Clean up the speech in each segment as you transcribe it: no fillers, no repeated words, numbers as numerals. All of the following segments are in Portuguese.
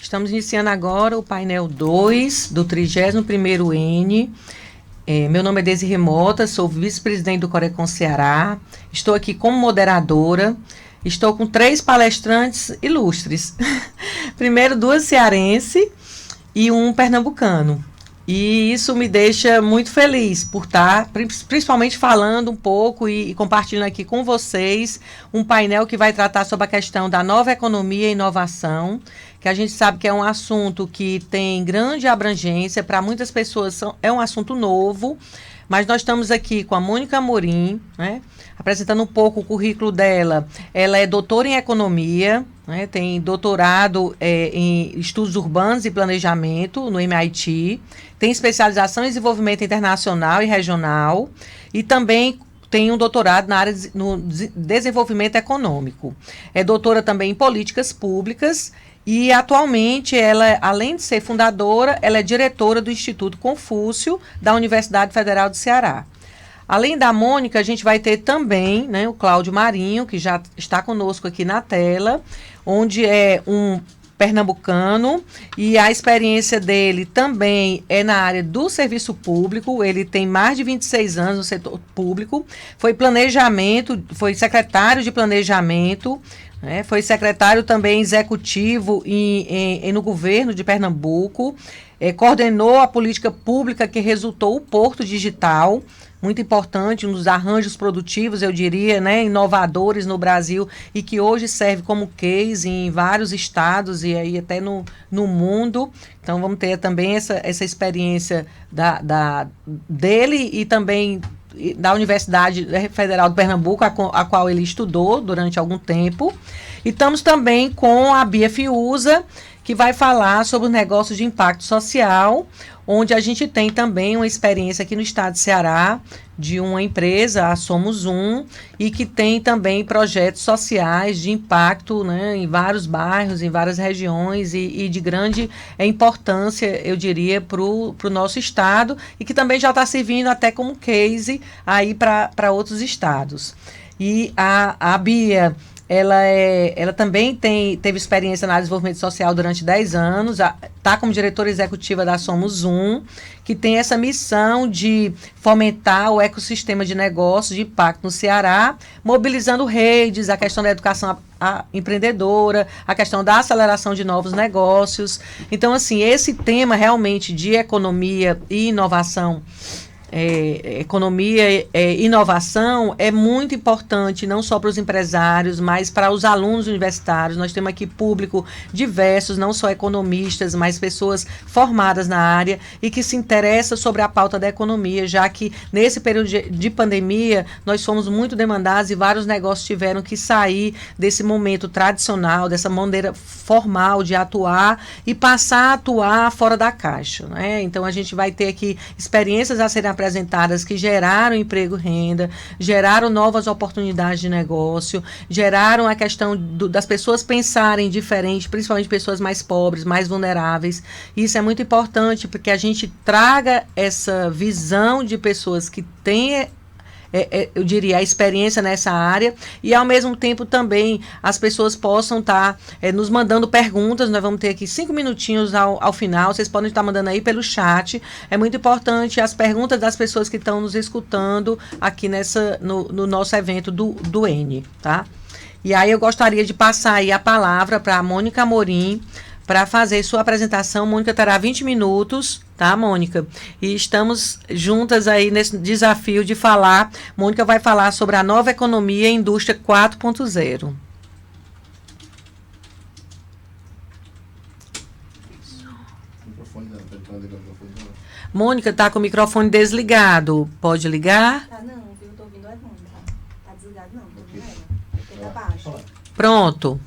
Estamos iniciando agora o painel 2 do 31º N. Meu nome é Desirê Mota, sou vice-presidente do Corecon Ceará. Estou aqui como moderadora. Estou com 3 palestrantes ilustres. Primeiro, 2 cearenses e um pernambucano. E isso me deixa muito feliz por estar, principalmente falando um pouco e compartilhando aqui com vocês um painel que vai tratar sobre a questão da nova economia e inovação, que a gente sabe que é um assunto que tem grande abrangência, para muitas pessoas é um assunto novo, mas nós estamos aqui com a Mônica Amorim, né, apresentando um pouco o currículo dela. Ela é doutora em economia, né, tem doutorado em estudos urbanos e planejamento no MIT, tem especialização em desenvolvimento internacional e regional e também tem um doutorado na área no desenvolvimento econômico. É doutora também em políticas públicas e atualmente ela, além de ser fundadora, ela é diretora do Instituto Confúcio da Universidade Federal do Ceará. Além da Mônica, a gente vai ter também, né, o Cláudio Marinho, que já está conosco aqui na tela, onde é um pernambucano, e a experiência dele também é na área do serviço público. Ele tem mais de 26 anos no setor público, foi secretário de planejamento, né, foi secretário também executivo no governo de Pernambuco, coordenou a política pública que resultou o Porto Digital, muito importante, um dos arranjos produtivos, eu diria, né, inovadores no Brasil e que hoje serve como case em vários estados e aí até no mundo. Então, vamos ter também essa experiência dele e também da Universidade Federal de Pernambuco, a qual ele estudou durante algum tempo. E estamos também com a Bia Fiuza, que vai falar sobre os negócios de impacto social, onde a gente tem também uma experiência aqui no estado de Ceará, de uma empresa, a Somos Um, e que tem também projetos sociais de impacto, né, em vários bairros, em várias regiões, e de grande importância, eu diria, para o nosso estado, e que também já está servindo até como case aí para outros estados. E a Bia, ela também teve experiência na área de desenvolvimento social durante 10 anos, está como diretora executiva da Somos Um, que tem essa missão de fomentar o ecossistema de negócios de impacto no Ceará, mobilizando redes, a questão da educação empreendedora, a questão da aceleração de novos negócios. Então, assim, esse tema realmente de economia e inovação, economia e inovação é muito importante, não só para os empresários, mas para os alunos universitários. Nós temos aqui público diversos, não só economistas, mas pessoas formadas na área e que se interessam sobre a pauta da economia, já que nesse período de pandemia nós fomos muito demandados e vários negócios tiveram que sair desse momento tradicional, dessa maneira formal de atuar e passar a atuar fora da caixa, né? Então a gente vai ter aqui experiências a serem apresentadas que geraram emprego e renda, geraram novas oportunidades de negócio, geraram a questão das pessoas pensarem diferente, principalmente pessoas mais pobres, mais vulneráveis. Isso é muito importante porque a gente traga essa visão de pessoas que têm eu diria, a experiência nessa área e, ao mesmo tempo, também as pessoas possam estar nos mandando perguntas. Nós vamos ter aqui 5 minutinhos ao final, vocês podem estar mandando aí pelo chat. É muito importante as perguntas das pessoas que estão nos escutando aqui no nosso evento do N, tá? E aí eu gostaria de passar aí a palavra para a Mônica Amorim, para fazer sua apresentação. Mônica terá 20 minutos, tá, Mônica? E estamos juntas aí nesse desafio de falar. Mônica vai falar sobre a nova economia e indústria 4.0. Mônica, está com o microfone desligado. Pode ligar? Tá, não, eu estou ouvindo a Mônica. Tá desligado, não, estou ouvindo ela. Porque tá baixo. Pronto.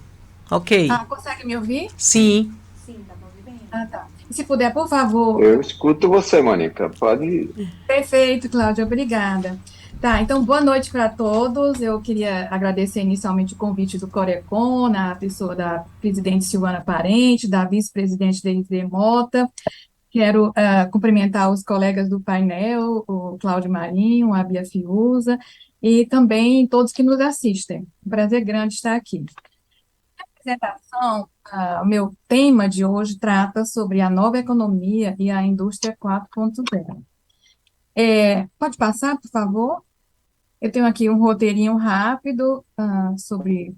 Ok. Consegue me ouvir? Sim. Sim, tá bom, bem. Tá. E se puder, por favor. Eu escuto você, Mônica. Pode. Perfeito, Cláudia, obrigada. Tá, então, boa noite para todos. Eu queria agradecer inicialmente o convite do Corecon, na pessoa da presidente Silvana Parente, da vice-presidente Desirê Mota. Quero cumprimentar os colegas do painel, o Cláudio Marinho, a Bia Fiuza, e também todos que nos assistem. Um prazer grande estar aqui. apresentação, o meu tema de hoje trata sobre a nova economia e a indústria 4.0. Pode passar, por favor? Eu tenho aqui um roteirinho rápido sobre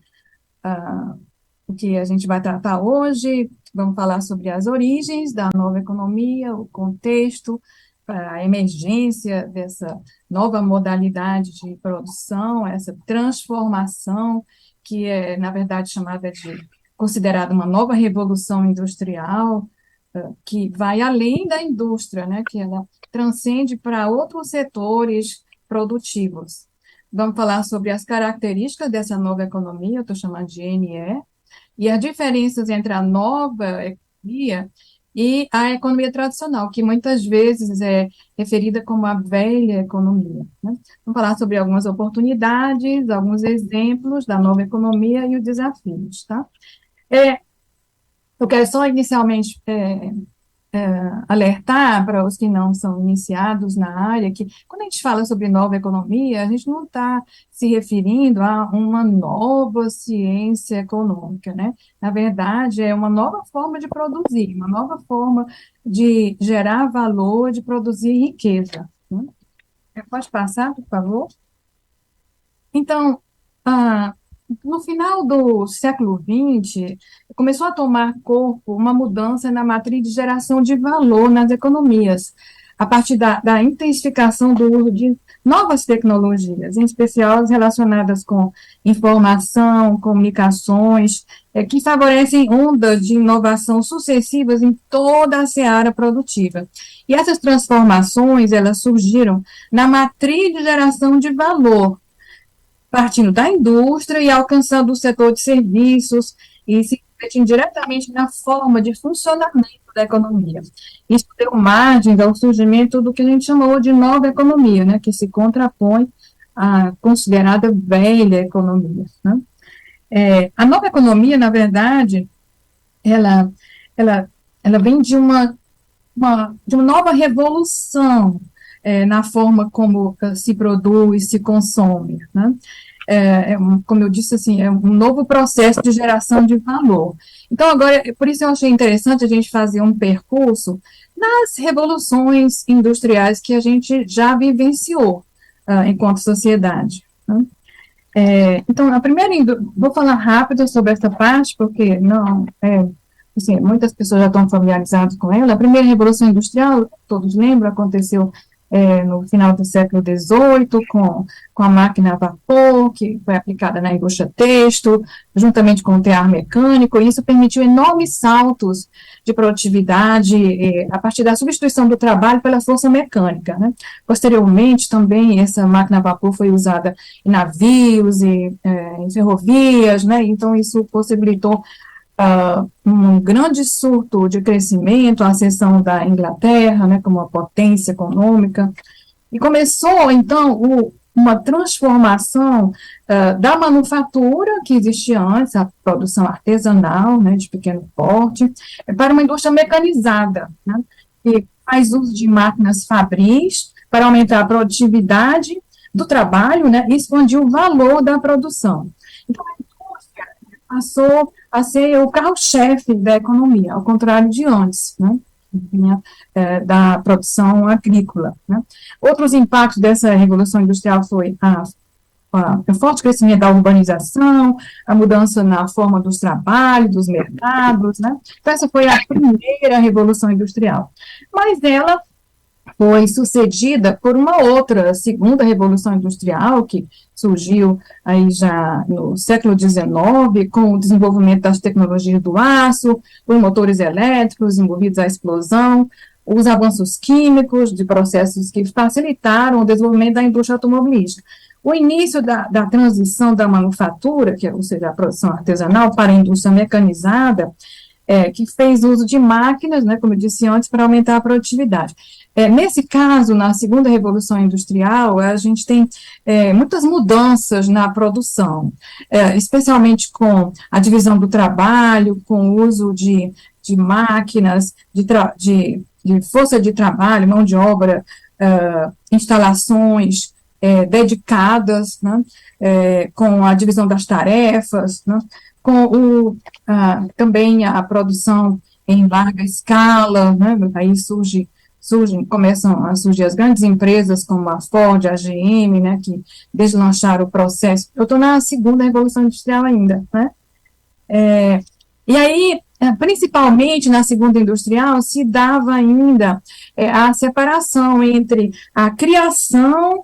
o que a gente vai tratar hoje. Vamos falar sobre as origens da nova economia, o contexto, a emergência dessa nova modalidade de produção, essa transformação que é, na verdade, considerada uma nova revolução industrial, que vai além da indústria, né, que ela transcende para outros setores produtivos. Vamos falar sobre as características dessa nova economia, eu estou chamando de NE, e as diferenças entre a nova economia e a economia tradicional, que muitas vezes é referida como a velha economia, né? Vamos falar sobre algumas oportunidades, alguns exemplos da nova economia e os desafios, tá? Eu quero só inicialmente alertar para os que não são iniciados na área que, quando a gente fala sobre nova economia, a gente não está se referindo a uma nova ciência econômica, né? Na verdade, é uma nova forma de produzir, uma nova forma de gerar valor, de produzir riqueza, né? Pode passar, por favor? Então, ah, no final do século XX, começou a tomar corpo uma mudança na matriz de geração de valor nas economias, a partir da intensificação do uso de novas tecnologias, em especial as relacionadas com informação, comunicações, que favorecem ondas de inovação sucessivas em toda a seara produtiva. E essas transformações, elas surgiram na matriz de geração de valor, partindo da indústria e alcançando o setor de serviços e se refletindo diretamente na forma de funcionamento da economia. Isso deu margem ao surgimento do que a gente chamou de nova economia, né, que se contrapõe à considerada velha economia, né? A nova economia, na verdade, ela, ela, ela vem de uma nova revolução na forma como se produz, se consome, né? Como eu disse, assim, é um novo processo de geração de valor. Então, agora, por isso eu achei interessante a gente fazer um percurso nas revoluções industriais que a gente já vivenciou enquanto sociedade, né? Então, vou falar rápido sobre essa parte, porque não, assim, muitas pessoas já estão familiarizadas com ela. A primeira revolução industrial, todos lembram, aconteceu no final do século XVIII, com a máquina a vapor, que foi aplicada na indústria têxtil, juntamente com o tear mecânico, e isso permitiu enormes saltos de produtividade a partir da substituição do trabalho pela força mecânica, né? Posteriormente, também, essa máquina a vapor foi usada em navios e em ferrovias, né? Então, isso possibilitou um grande surto de crescimento, a ascensão da Inglaterra, né, como uma potência econômica, e começou, então, uma transformação da manufatura que existia antes, a produção artesanal, né, de pequeno porte, para uma indústria mecanizada, né, que faz uso de máquinas fabris para aumentar a produtividade do trabalho, né, e expandir o valor da produção. Então, a indústria passou a ser o carro-chefe da economia, ao contrário de antes, né, da produção agrícola, né. Outros impactos dessa revolução industrial foi o forte crescimento da urbanização, a mudança na forma dos trabalhos, dos mercados, né. Então, essa foi a primeira revolução industrial. Mas ela foi sucedida por uma outra segunda revolução industrial, que surgiu aí já no século XIX, com o desenvolvimento das tecnologias do aço, os motores elétricos envolvidos à explosão, os avanços químicos, de processos que facilitaram o desenvolvimento da indústria automobilística. O início da transição da manufatura, ou seja, a produção artesanal, para a indústria mecanizada, que fez uso de máquinas, né, como eu disse antes, para aumentar a produtividade. Nesse caso, na segunda revolução industrial, a gente tem muitas mudanças na produção, especialmente com a divisão do trabalho, com o uso de máquinas, de força de trabalho, mão de obra, instalações dedicadas, né, com a divisão das tarefas, né, com também a produção em larga escala, né? Aí começam a surgir as grandes empresas como a Ford, a GM, né, que deslancharam o processo. Eu estou na segunda revolução industrial ainda, né? E aí, principalmente na segunda industrial, se dava ainda a separação entre a criação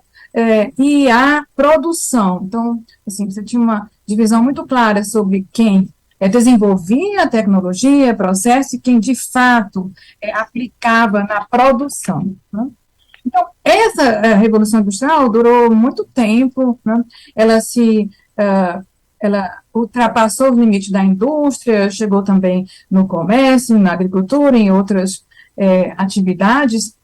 e a produção. Então, assim, você tinha uma divisão muito clara sobre quem desenvolvia a tecnologia, processo, e quem, de fato, aplicava na produção, né? Então, essa Revolução Industrial durou muito tempo, né? Ela ultrapassou os limites da indústria, chegou também no comércio, na agricultura, em outras atividades,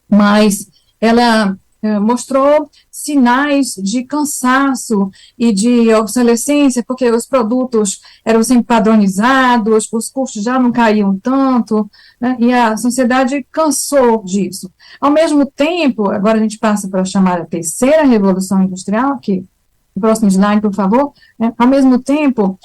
mas ela mostrou sinais de cansaço e de obsolescência, porque os produtos eram sempre padronizados, os custos já não caíam tanto, né, e a sociedade cansou disso. Ao mesmo tempo, agora a gente passa para a chamada terceira revolução industrial, que o próximo slide, por favor, né? Ao mesmo tempo,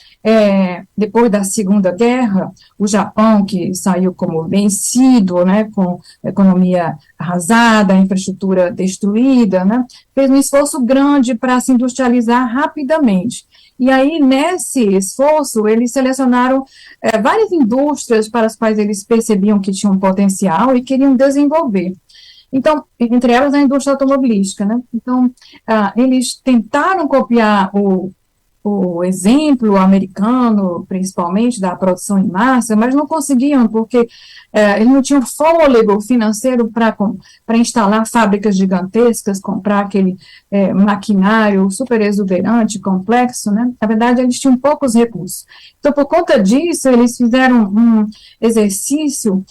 depois da Segunda Guerra, o Japão, que saiu como vencido, né, com a economia arrasada, a infraestrutura destruída, né, fez um esforço grande para se industrializar rapidamente. E aí, nesse esforço, eles selecionaram várias indústrias para as quais eles percebiam que tinham potencial e queriam desenvolver. Então, entre elas, a indústria automobilística, né? Então, eles tentaram copiar o exemplo americano, principalmente, da produção em massa, mas não conseguiam, porque eles não tinham fôlego financeiro para instalar fábricas gigantescas, comprar aquele maquinário super exuberante, complexo, né? Na verdade, eles tinham poucos recursos. Então, por conta disso, eles fizeram um exercício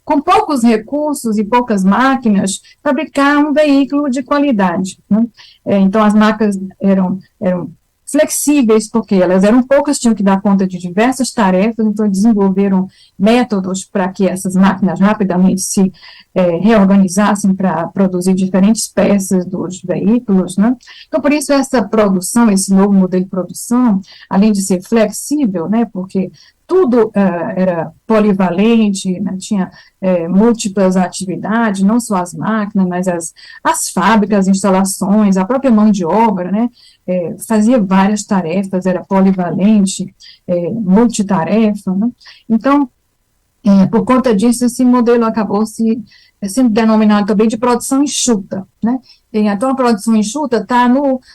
com poucos recursos e poucas máquinas, fabricar um veículo de qualidade, né? Então, as máquinas eram flexíveis, porque elas eram poucas, tinham que dar conta de diversas tarefas, então desenvolveram métodos para que essas máquinas rapidamente se reorganizassem para produzir diferentes peças dos veículos, né? Então, por isso, essa produção, esse novo modelo de produção, além de ser flexível, né, porque tudo era polivalente, né, tinha múltiplas atividades, não só as máquinas, mas as fábricas, as instalações, a própria mão de obra, né, fazia várias tarefas, era polivalente, multitarefa, né? Então, por conta disso, esse modelo acabou sendo denominado também de produção enxuta, né? Então, a produção enxuta está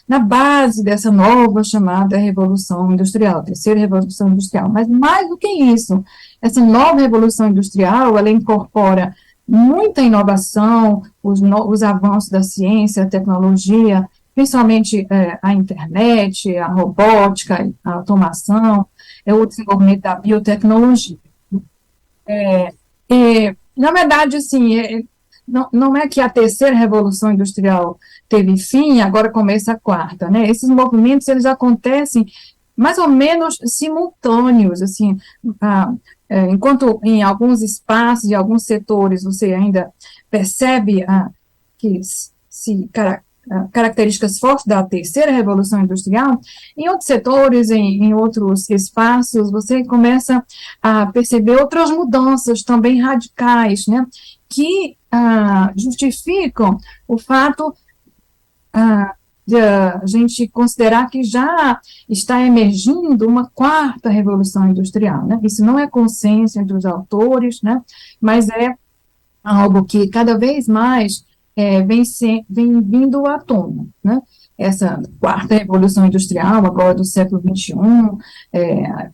na base dessa nova chamada Revolução Industrial, terceira Revolução Industrial. Mas, mais do que isso, essa nova Revolução Industrial, ela incorpora muita inovação, os avanços da ciência, a tecnologia, principalmente a internet, a robótica, a automação, o desenvolvimento da biotecnologia. Na verdade, assim, não é que a terceira revolução industrial teve fim e agora começa a quarta, né? Esses movimentos, eles acontecem mais ou menos simultâneos, assim, enquanto em alguns espaços e alguns setores você ainda percebe que características fortes da terceira revolução industrial, em outros setores, em outros espaços, você começa a perceber outras mudanças também radicais, né, que justificam o fato de a gente considerar que já está emergindo uma quarta revolução industrial, né? Isso não é consenso entre os autores, né, mas é algo que cada vez mais vem vindo à tona, né? Essa quarta revolução industrial, agora do século XXI,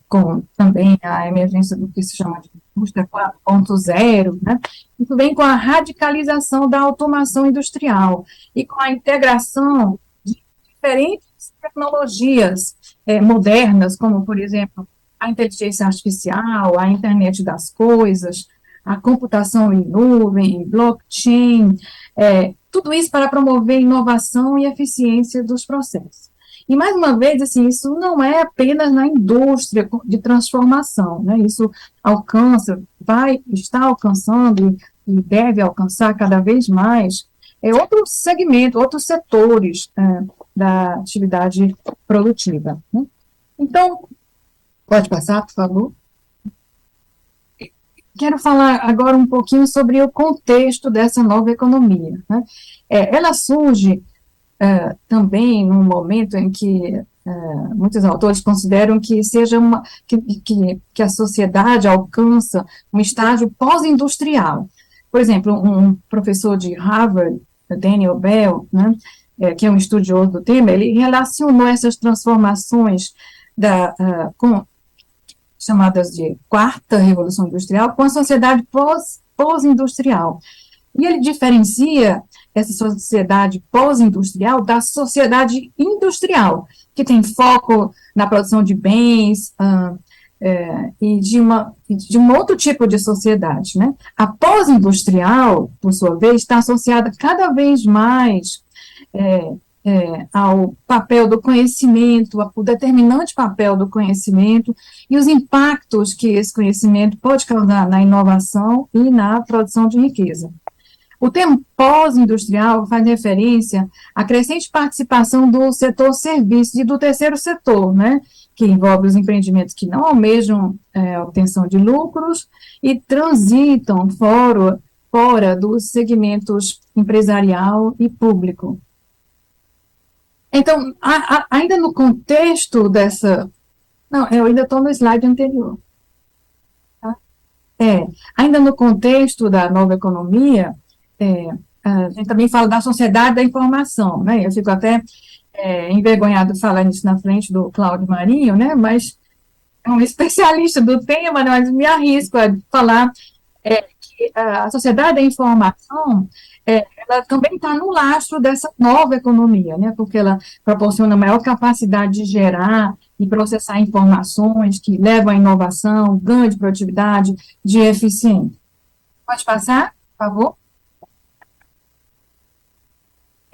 com também a emergência do que se chama de indústria 4.0, né? Isso vem com a radicalização da automação industrial e com a integração de diferentes tecnologias modernas, como, por exemplo, a inteligência artificial, a internet das coisas, a computação em nuvem, blockchain, tudo isso para promover inovação e eficiência dos processos. E, mais uma vez, assim, isso não é apenas na indústria de transformação, né? Isso está alcançando e deve alcançar cada vez mais outros segmentos, outros setores da atividade produtiva, né? Então, pode passar, por favor. Quero falar agora um pouquinho sobre o contexto dessa nova economia, né? Ela surge também num momento em que muitos autores consideram que seja que a sociedade alcança um estágio pós-industrial. Por exemplo, um professor de Harvard, Daniel Bell, né, que é um estudioso do tema, ele relacionou essas transformações chamadas de quarta revolução industrial com a sociedade pós-industrial. E ele diferencia essa sociedade pós-industrial da sociedade industrial, que tem foco na produção de bens e de um outro tipo de sociedade, né? A pós-industrial, por sua vez, está associada cada vez mais ao papel do conhecimento, o determinante papel do conhecimento e os impactos que esse conhecimento pode causar na inovação e na produção de riqueza. O termo pós-industrial faz referência à crescente participação do setor serviços e do terceiro setor, né, que envolve os empreendimentos que não almejam a obtenção de lucros e transitam fora dos segmentos empresarial e público. Então, ainda no contexto dessa... Não, eu ainda estou no slide anterior. Tá? Ainda no contexto da nova economia, a gente também fala da sociedade da informação, né? Eu fico até envergonhado de falar isso na frente do Cláudio Marinho, né? Mas é um especialista do tema, né? Mas me arrisco a falar que a sociedade da informação ela também está no lastro dessa nova economia, né? Porque ela proporciona maior capacidade de gerar e processar informações que levam à inovação, ganho de produtividade, de eficiência. Pode passar, por favor?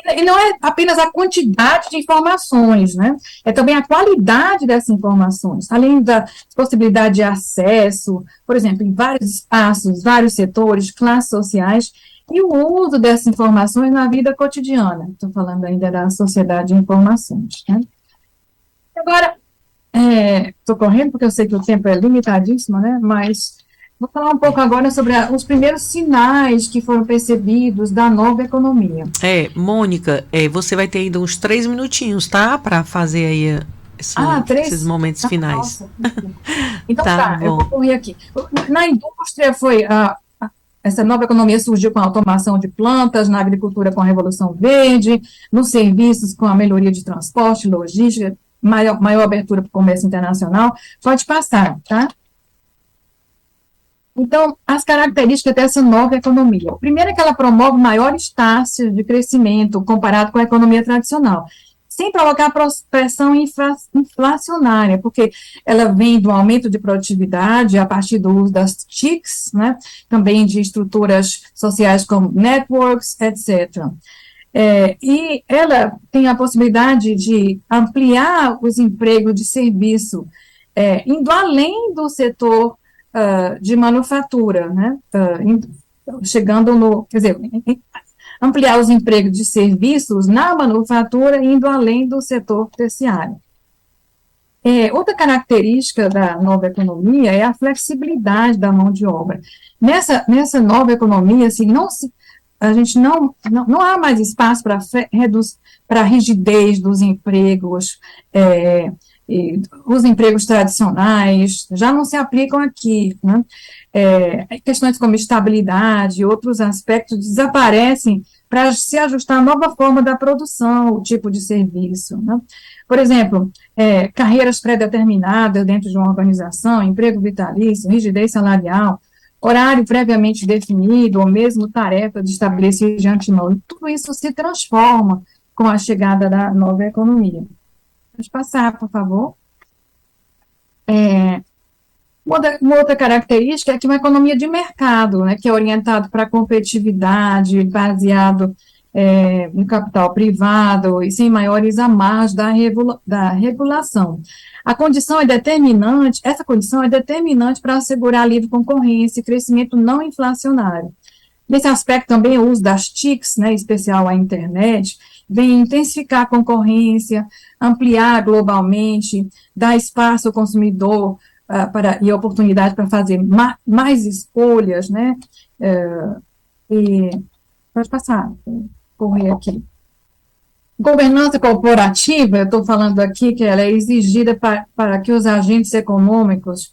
E não é apenas a quantidade de informações, né? É também a qualidade dessas informações, além da possibilidade de acesso, por exemplo, em vários espaços, vários setores, classes sociais, e o uso dessas informações na vida cotidiana. Estou falando ainda da sociedade de informações, né? Agora, estou correndo porque eu sei que o tempo é limitadíssimo, né? Mas vou falar um pouco agora sobre os primeiros sinais que foram percebidos da nova economia. Mônica, você vai ter ainda uns 3 minutinhos, tá? Para fazer aí esses momentos finais. Nossa. Então eu vou correr aqui. Na indústria essa nova economia surgiu com a automação de plantas, na agricultura com a Revolução Verde, nos serviços com a melhoria de transporte, logística, maior abertura para o comércio internacional. Pode passar, tá? Então, as características dessa nova economia. Primeiro é que ela promove maiores taxas de crescimento comparado com a economia tradicional, sem provocar pressão inflacionária, porque ela vem do aumento de produtividade a partir do uso das TICs, né, também de estruturas sociais como networks, etc. E ela tem a possibilidade de ampliar os empregos de serviço, indo além do setor de manufatura, né, chegando no, quer dizer, ampliar os empregos de serviços na manufatura, indo além do setor terciário. Outra característica da nova economia é a flexibilidade da mão de obra. Nessa nova economia, assim, a gente não há mais espaço para a rigidez dos empregos, os empregos tradicionais já não se aplicam aqui, né? Questões como estabilidade e outros aspectos desaparecem para se ajustar à nova forma da produção, o tipo de serviço, né? Por exemplo, carreiras pré-determinadas dentro de uma organização, emprego vitalício, rigidez salarial, horário previamente definido, ou mesmo tarefa de estabelecer de antemão. Tudo isso se transforma com a chegada da nova economia. Pode passar, por favor. Uma outra característica é que uma economia de mercado, né, que é orientado para a competitividade, baseado no capital privado e sem maiores amarras da regulação. Essa condição é determinante para assegurar livre concorrência e crescimento não inflacionário. Nesse aspecto também o uso das TICs, né, em especial a internet, vem intensificar a concorrência, ampliar globalmente, dar espaço ao consumidor e oportunidade para fazer mais escolhas, né? E pode passar, correr aqui. Governança corporativa, eu estou falando aqui que ela é exigida para que os agentes econômicos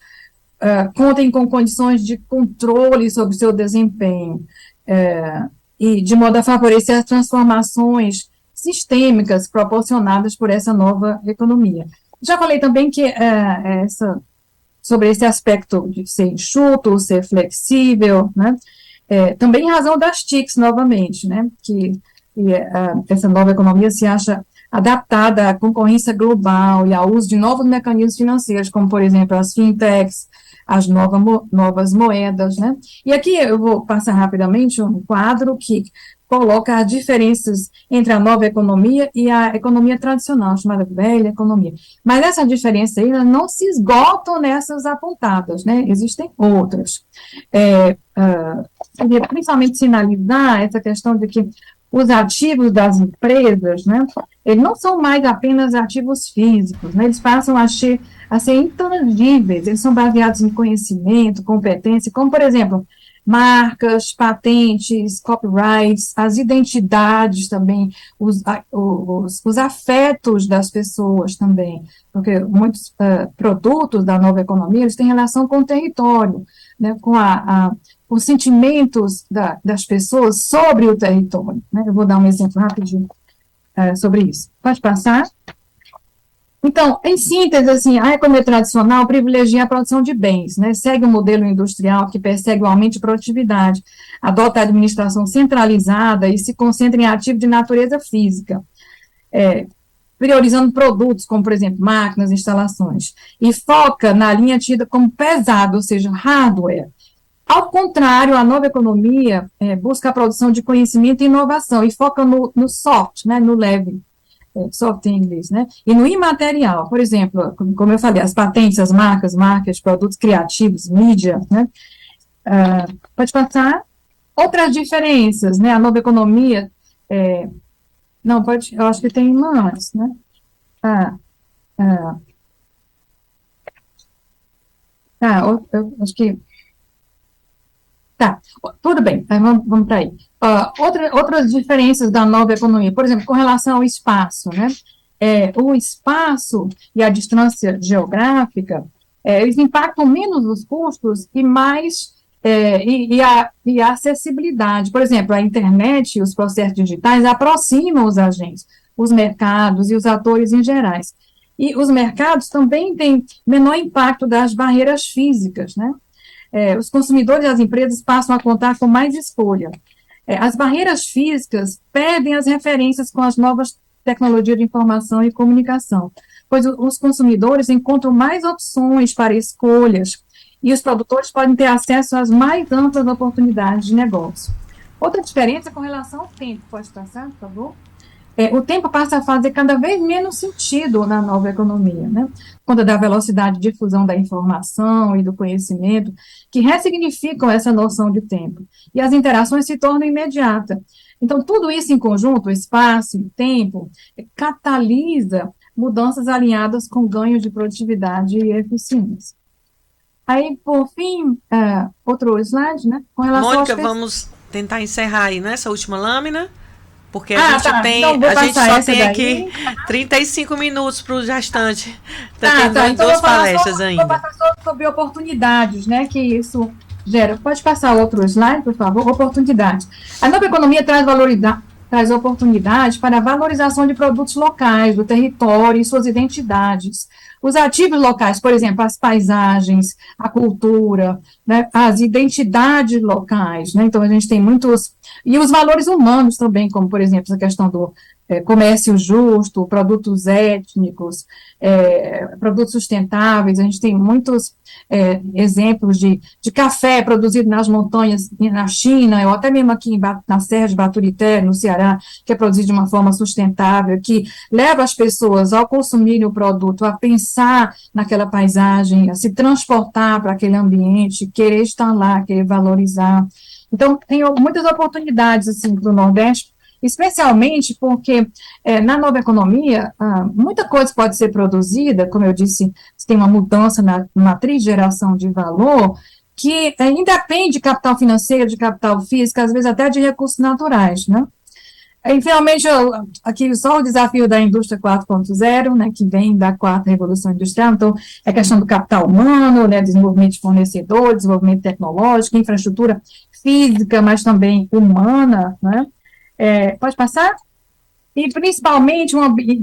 contem com condições de controle sobre seu desempenho, e de modo a favorecer as transformações sistêmicas proporcionadas por essa nova economia. Já falei também que sobre esse aspecto de ser enxuto, ser flexível, né? Também em razão das TICs, novamente, né? Essa nova economia se acha adaptada à concorrência global e ao uso de novos mecanismos financeiros, como, por exemplo, as fintechs, as novas moedas, né? E aqui eu vou passar rapidamente um quadro que coloca as diferenças entre a nova economia e a economia tradicional, chamada velha economia. Mas essa diferença aí não se esgotam nessas apontadas, né? Existem outras. Queria principalmente sinalizar essa questão de que os ativos das empresas, né, eles não são mais apenas ativos físicos, né, eles passam a ser intangíveis, eles são baseados em conhecimento, competência, como, por exemplo, marcas, patentes, copyrights, as identidades também, os afetos das pessoas também, porque muitos produtos da nova economia, eles têm relação com o território, né, com os sentimentos das pessoas sobre o território, né? Eu vou dar um exemplo rapidinho sobre isso. Pode passar? Então, em síntese, assim, a economia tradicional privilegia a produção de bens, né? Segue um modelo industrial que persegue o aumento de produtividade, adota a administração centralizada e se concentra em ativos de natureza física, priorizando produtos como, por exemplo, máquinas, instalações, e foca na linha tida como pesado, ou seja, hardware. Ao contrário, a nova economia busca a produção de conhecimento e inovação e foca no soft, né, no leve, soft em inglês, né, e no imaterial. Por exemplo, como eu falei, as patentes, as marcas, produtos criativos, mídia, né. Pode passar. Outras diferenças, né, a nova economia, não, pode, eu acho que tem uma antes, né. Eu acho que tá, tudo bem, vamos para aí. Outras diferenças da nova economia, por exemplo, com relação ao espaço, né? O espaço e a distância geográfica, eles impactam menos os custos e mais a acessibilidade. Por exemplo, a internet e os processos digitais aproximam os agentes, os mercados e os atores em gerais. E os mercados também têm menor impacto das barreiras físicas, né? Os consumidores e as empresas passam a contar com mais escolha. As barreiras físicas perdem as referências com as novas tecnologias de informação e comunicação, pois os consumidores encontram mais opções para escolhas e os produtores podem ter acesso às mais amplas oportunidades de negócio. Outra diferença é com relação ao tempo. Pode passar, por favor? O tempo passa a fazer cada vez menos sentido na nova economia, né? Por conta da velocidade de difusão da informação e do conhecimento, que ressignificam essa noção de tempo. E as interações se tornam imediatas. Então, tudo isso em conjunto, espaço e tempo, catalisa mudanças alinhadas com ganhos de produtividade e eficiência. Aí, por fim, outro slide, né? Com relação Mônica, vamos tentar encerrar aí nessa última lâmina. Porque a gente só tem aqui 35 minutos para o gestante. Tem duas palestras ainda. Vou passar só sobre oportunidades, né, que isso gera. Pode passar outro slide, por favor? Oportunidades. A nova economia traz oportunidades para a valorização de produtos locais, do território e suas identidades. Os ativos locais, por exemplo, as paisagens, a cultura, né, as identidades locais, né, então a gente tem muitos, e os valores humanos também, como, por exemplo, essa questão do comércio justo, produtos étnicos, produtos sustentáveis, a gente tem muitos exemplos de café produzido nas montanhas na China, ou até mesmo aqui na Serra de Baturité, no Ceará, que é produzido de uma forma sustentável, que leva as pessoas ao consumirem o produto, a pensar naquela paisagem, a se transportar para aquele ambiente, querer estar lá, querer valorizar. Então, tem muitas oportunidades, assim, para o Nordeste, especialmente porque na nova economia, muita coisa pode ser produzida, como eu disse, você tem uma mudança na matriz de geração de valor, que independe de capital financeiro, de capital físico, às vezes até de recursos naturais, né? E, finalmente, aqui só o desafio da indústria 4.0, né, que vem da quarta revolução industrial, então, é questão do capital humano, né, desenvolvimento de fornecedores, desenvolvimento tecnológico, infraestrutura física, mas também humana, né? Pode passar? E, principalmente,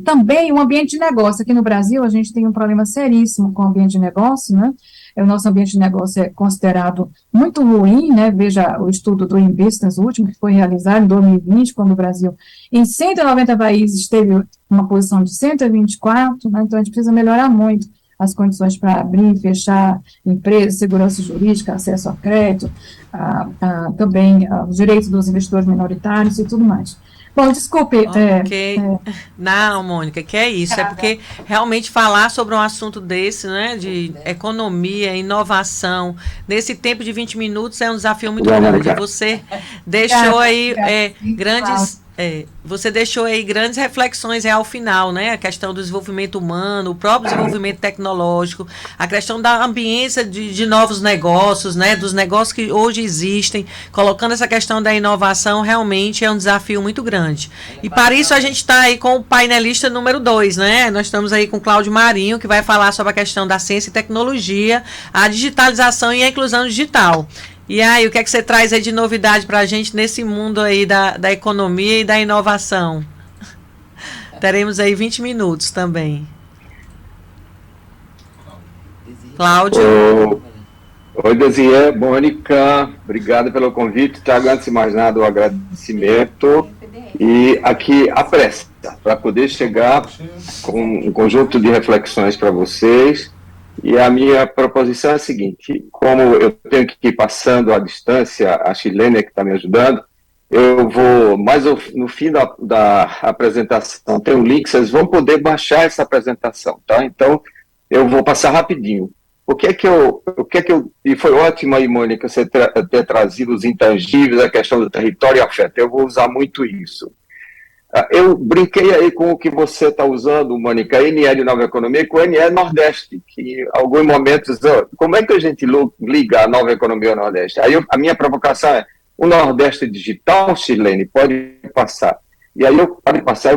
também um ambiente de negócio. Aqui no Brasil, a gente tem um problema seríssimo com o ambiente de negócio, né? O nosso ambiente de negócio é considerado muito ruim, né? Veja o estudo do InBusiness último, que foi realizado em 2020, quando o Brasil, em 190 países, teve uma posição de 124, né? Então a gente precisa melhorar muito as condições para abrir e fechar empresas, segurança jurídica, acesso a crédito, também os direitos dos investidores minoritários e tudo mais. Bom, desculpe. Não, Mônica, que é isso. É porque realmente falar sobre um assunto desse, né, de economia, inovação, nesse tempo de 20 minutos é um desafio muito grande. Você deixou aí grandes... você deixou aí grandes reflexões ao final, né? A questão do desenvolvimento humano, o próprio desenvolvimento tecnológico, a questão da ambiência de novos negócios, né? Dos negócios que hoje existem, colocando essa questão da inovação, realmente é um desafio muito grande. E para isso a gente está aí com o painelista número 2, né? Nós estamos aí com o Cláudio Marinho, que vai falar sobre a questão da ciência e tecnologia, a digitalização e a inclusão digital. E aí, o que é que você traz aí de novidade para a gente nesse mundo aí da economia e da inovação? Teremos aí 20 minutos também. Cláudio. Oi, Desiê, Mônica, obrigado pelo convite. Trago, antes de mais nada, o agradecimento e aqui a pressa para poder chegar com um conjunto de reflexões para vocês. E a minha proposição é a seguinte: como eu tenho que ir passando à distância, a Chilene que está me ajudando, eu vou, mas no fim da apresentação tem um link, vocês vão poder baixar essa apresentação, tá? Então, eu vou passar rapidinho. E foi ótimo aí, Mônica, você ter trazido os intangíveis, a questão do território e afeto. Eu vou usar muito isso. Eu brinquei aí com o que você está usando, Mônica, NE Nova Economia, com NE Nordeste, que em alguns momentos, como é que a gente liga a Nova Economia ao Nordeste? Aí a minha provocação é, o Nordeste digital, Chilene, pode passar. E aí eu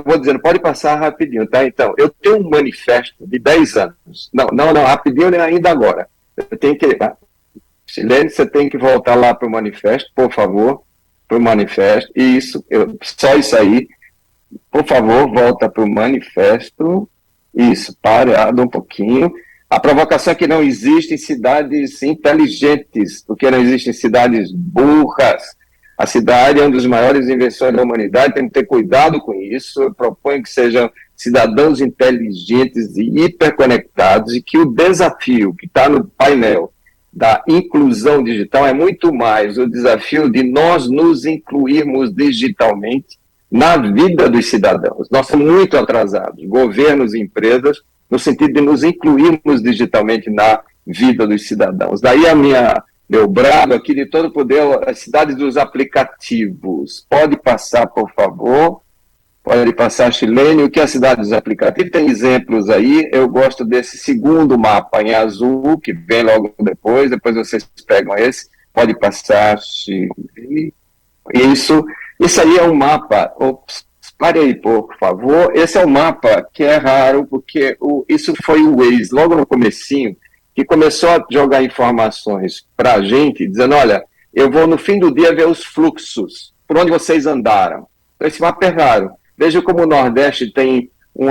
vou dizendo, pode passar rapidinho, tá? Então, eu tenho um manifesto de 10 anos. Não, rapidinho nem ainda agora. Eu tenho que... Chilene, você tem que voltar lá para o manifesto, por favor, para o manifesto. E só isso aí. Por favor, volta para o manifesto. Isso, parado um pouquinho. A provocação é que não existem cidades inteligentes, porque não existem cidades burras. A cidade é um dos maiores invenções da humanidade, tem que ter cuidado com isso. Eu proponho que sejam cidadãos inteligentes e hiperconectados, e que o desafio que está no painel da inclusão digital é muito mais o desafio de nós nos incluirmos digitalmente na vida dos cidadãos. Nós somos muito atrasados, governos e empresas, no sentido de nos incluirmos digitalmente na vida dos cidadãos. Daí meu brado aqui de todo poder, as cidades dos aplicativos. Pode passar, por favor. Pode passar, Chilene. O que é a cidade dos aplicativos? Tem exemplos aí. Eu gosto desse segundo mapa em azul, que vem logo depois vocês pegam esse. Pode passar, Chilene. Isso aí é um mapa. Ops, pare aí, por favor. Esse é um mapa que é raro, porque isso foi o Waze, logo no comecinho, que começou a jogar informações para a gente, dizendo, olha, eu vou no fim do dia ver os fluxos, por onde vocês andaram. Então, esse mapa é raro. Veja como o Nordeste tem um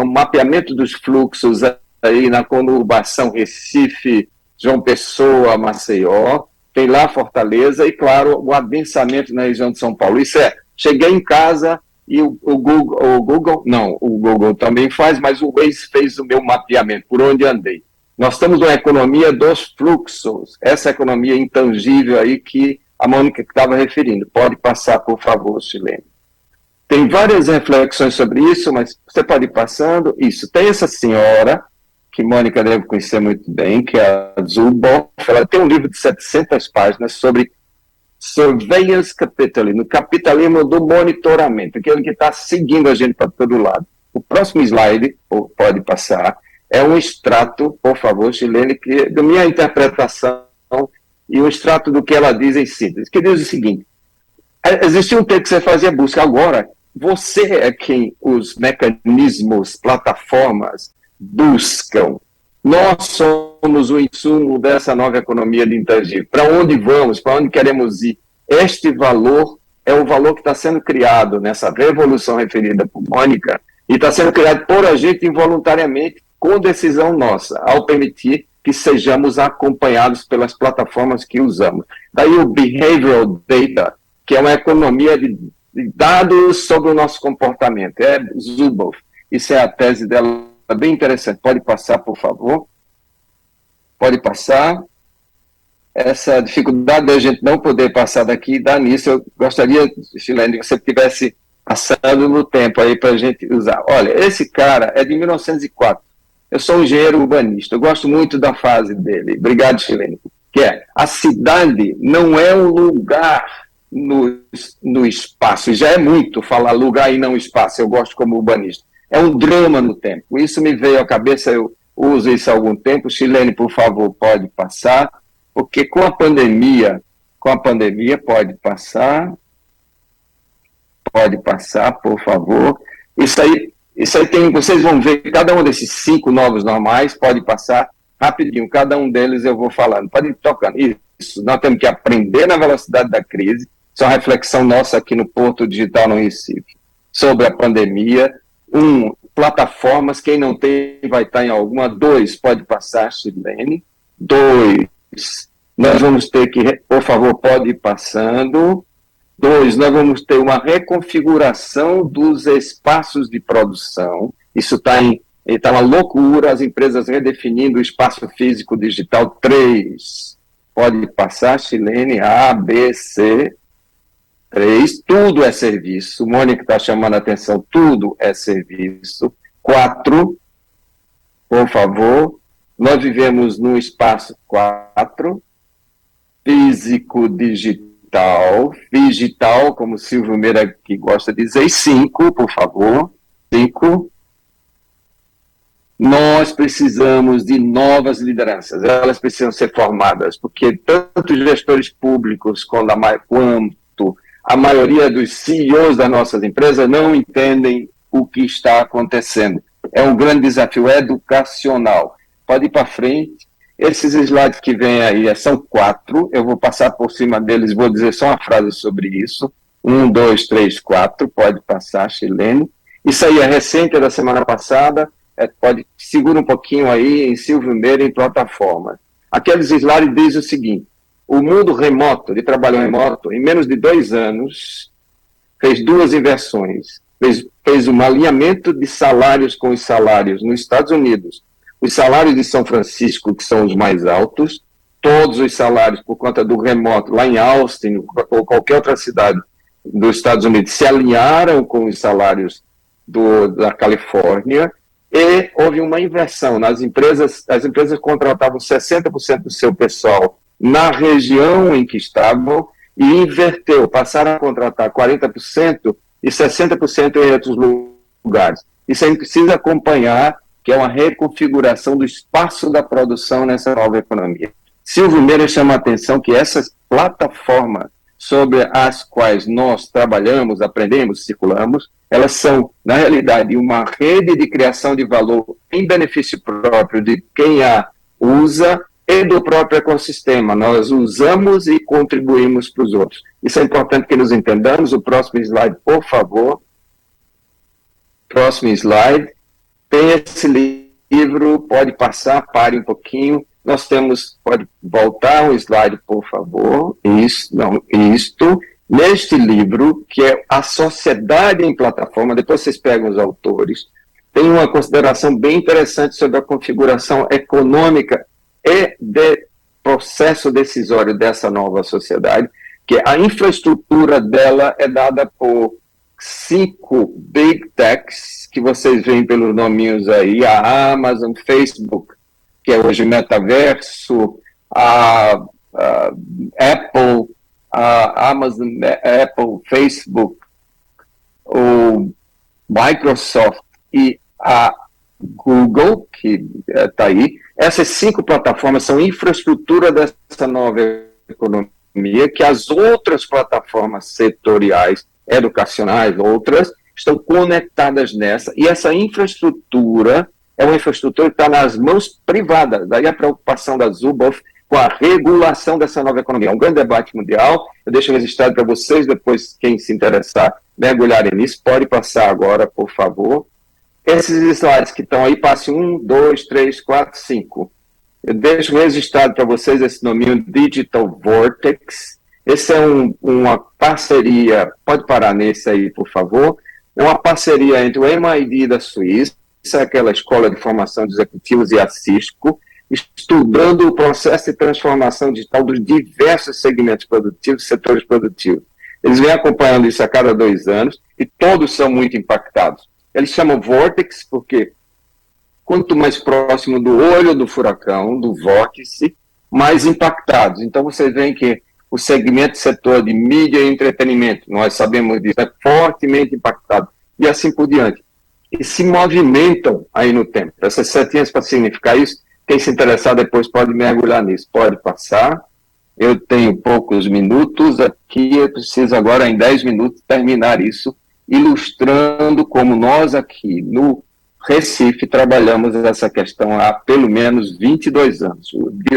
mapeamento dos fluxos aí na conurbação Recife, João Pessoa, Maceió, tem lá Fortaleza e, claro, o adensamento na região de São Paulo. Isso cheguei em casa e o Google também faz, mas o Waze fez o meu mapeamento, por onde andei. Nós estamos numa economia dos fluxos, essa economia intangível aí que a Mônica estava referindo. Pode passar, por favor, Chilene. Tem várias reflexões sobre isso, mas você pode ir passando. Isso, tem essa senhora, que Mônica deve conhecer muito bem, que é a Zuboff. Ela tem um livro de 700 páginas sobre Surveillance Capitalism, no capitalismo do monitoramento, aquele que está seguindo a gente para todo lado. O próximo slide, pode passar, é um extrato, por favor, Chilene, que, da minha interpretação e um extrato do que ela diz em síntese, que diz o seguinte: existia um tempo que você fazia busca, agora você é quem os mecanismos, plataformas buscam. Nós somos o insumo dessa nova economia de intangível. Para onde vamos? Para onde queremos ir? Este valor é o valor que está sendo criado nessa revolução referida por Mônica e está sendo criado por a gente involuntariamente, com decisão nossa, ao permitir que sejamos acompanhados pelas plataformas que usamos. Daí o Behavioral Data, que é uma economia de dados sobre o nosso comportamento. É Zuboff. Isso é a tese dela, bem interessante. Pode passar, por favor? Pode passar. Essa dificuldade da gente não poder passar daqui dá nisso. Eu gostaria, Chilene, que você estivesse passando no tempo aí para a gente usar. Olha, esse cara é de 1904. Eu sou um engenheiro urbanista. Eu gosto muito da frase dele. Obrigado, Chilene. Que é: a cidade não é um lugar no espaço. Já é muito falar lugar e não espaço. Eu gosto como urbanista. É um drama no tempo. Isso me veio à cabeça, eu uso isso há algum tempo. Chilene, por favor, pode passar, porque com a pandemia, pode passar, por favor. Isso aí tem, vocês vão ver, cada um desses 5 novos normais, pode passar rapidinho, cada um deles eu vou falando, pode ir tocando. Isso, nós temos que aprender na velocidade da crise, isso é uma reflexão nossa aqui no Porto Digital no Recife, sobre a pandemia. Plataformas, quem não tem vai estar em alguma. 2, pode passar, Chilene. 2, nós vamos ter que, por favor, pode ir passando. 2, nós vamos ter uma reconfiguração dos espaços de produção. Isso está uma loucura, as empresas redefinindo o espaço físico digital. 3, pode passar, Chilene. A, B, C. 3, tudo é serviço. Mônica está chamando a atenção, tudo é serviço. 4, por favor, nós vivemos num espaço 4, físico digital, como Silvio Meira que gosta de dizer. 5, por favor, 5. Nós precisamos de novas lideranças, elas precisam ser formadas, porque tanto gestores públicos quanto a maioria dos CEOs das nossas empresas não entendem o que está acontecendo. É um grande desafio educacional. Pode ir para frente. Esses slides que vêm aí são 4. Eu vou passar por cima deles, vou dizer só uma frase sobre isso. 1, 2, 3, 4. Pode passar, Chilene. Isso aí é recente, é da semana passada. Segura um pouquinho aí em Silvio Meira, em plataforma. Aqueles slides dizem o seguinte: o mundo remoto, de trabalho remoto, em menos de 2 anos, fez 2 inversões. Fez um alinhamento de salários com os salários nos Estados Unidos. Os salários de São Francisco, que são os mais altos, todos os salários, por conta do remoto, lá em Austin ou qualquer outra cidade dos Estados Unidos, se alinharam com os salários da Califórnia, e houve uma inversão. As empresas contratavam 60% do seu pessoal na região em que estavam e inverteu, passaram a contratar 40% e 60% em outros lugares. Isso a gente precisa acompanhar, que é uma reconfiguração do espaço da produção nessa nova economia. Silvio Meira chama a atenção que essas plataformas sobre as quais nós trabalhamos, aprendemos, circulamos, elas são, na realidade, uma rede de criação de valor em benefício próprio de quem a usa e do próprio ecossistema. Nós usamos e contribuímos para os outros. Isso é importante que nos entendamos. O próximo slide, por favor. Próximo slide. Tem esse livro, pode passar, pare um pouquinho. Nós temos, pode voltar um slide, por favor. Isto. Neste livro, que é A Sociedade em Plataforma, depois vocês pegam os autores, tem uma consideração bem interessante sobre a configuração econômica e de processo decisório dessa nova sociedade, que a infraestrutura dela é dada por 5 big techs, que vocês veem pelos nominhos aí, a Amazon, Facebook, que é hoje Metaverso, a Apple, a Amazon, Apple, Facebook, o Microsoft e a Google, que está aí, essas 5 plataformas são infraestrutura dessa nova economia, que as outras plataformas setoriais, educacionais, outras, estão conectadas nessa, e essa infraestrutura é uma infraestrutura que está nas mãos privadas. Daí a preocupação da Zuboff com a regulação dessa nova economia. É um grande debate mundial, eu deixo registrado para vocês, depois quem se interessar, mergulharem nisso, pode passar agora, por favor. Esses slides que estão aí, passe 1, 2, 3, 4, 5. Eu deixo registrado para vocês esse nominho Digital Vortex. Esse é uma parceria, pode parar nesse aí, por favor. É uma parceria entre o MIT da Suíça, aquela escola de formação de executivos, e a Cisco, estudando o processo de transformação digital dos diversos segmentos produtivos, setores produtivos. Eles vêm acompanhando isso a cada 2 anos e todos são muito impactados. Eles chamam Vortex porque quanto mais próximo do olho do furacão, do vórtice, mais impactados. Então vocês veem que o segmento setor de mídia e entretenimento, nós sabemos disso, é fortemente impactado, e assim por diante. E se movimentam aí no tempo. Essas setinhas para significar isso, quem se interessar depois pode mergulhar nisso. Pode passar. Eu tenho poucos minutos aqui, eu preciso agora, em 10 minutos, terminar isso, ilustrando como nós aqui no Recife trabalhamos essa questão há pelo menos 22 anos.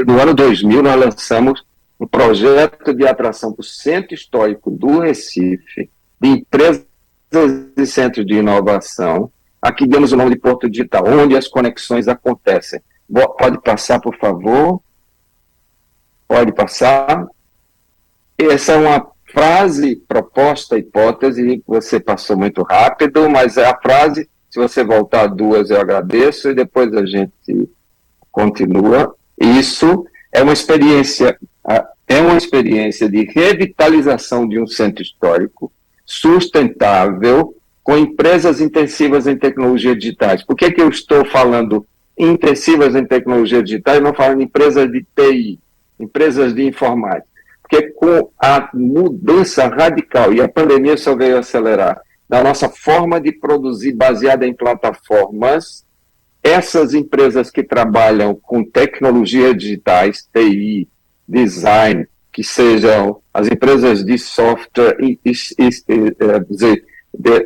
No ano 2000, nós lançamos um projeto de atração para o Centro Histórico do Recife, de empresas e centros de inovação. Aqui demos o nome de Porto Digital, onde as conexões acontecem. Pode passar, por favor. Pode passar. Essa é uma frase, proposta, hipótese, você passou muito rápido, mas é a frase, se você voltar 2 eu agradeço, e depois a gente continua. Isso é uma experiência de revitalização de um centro histórico sustentável, com empresas intensivas em tecnologias digitais. Por que eu estou falando intensivas em tecnologias digitais e não falando em empresas de TI, empresas de informática? Porque com a mudança radical, e a pandemia só veio acelerar, da nossa forma de produzir baseada em plataformas, essas empresas que trabalham com tecnologias digitais, TI, design, que sejam as empresas de software,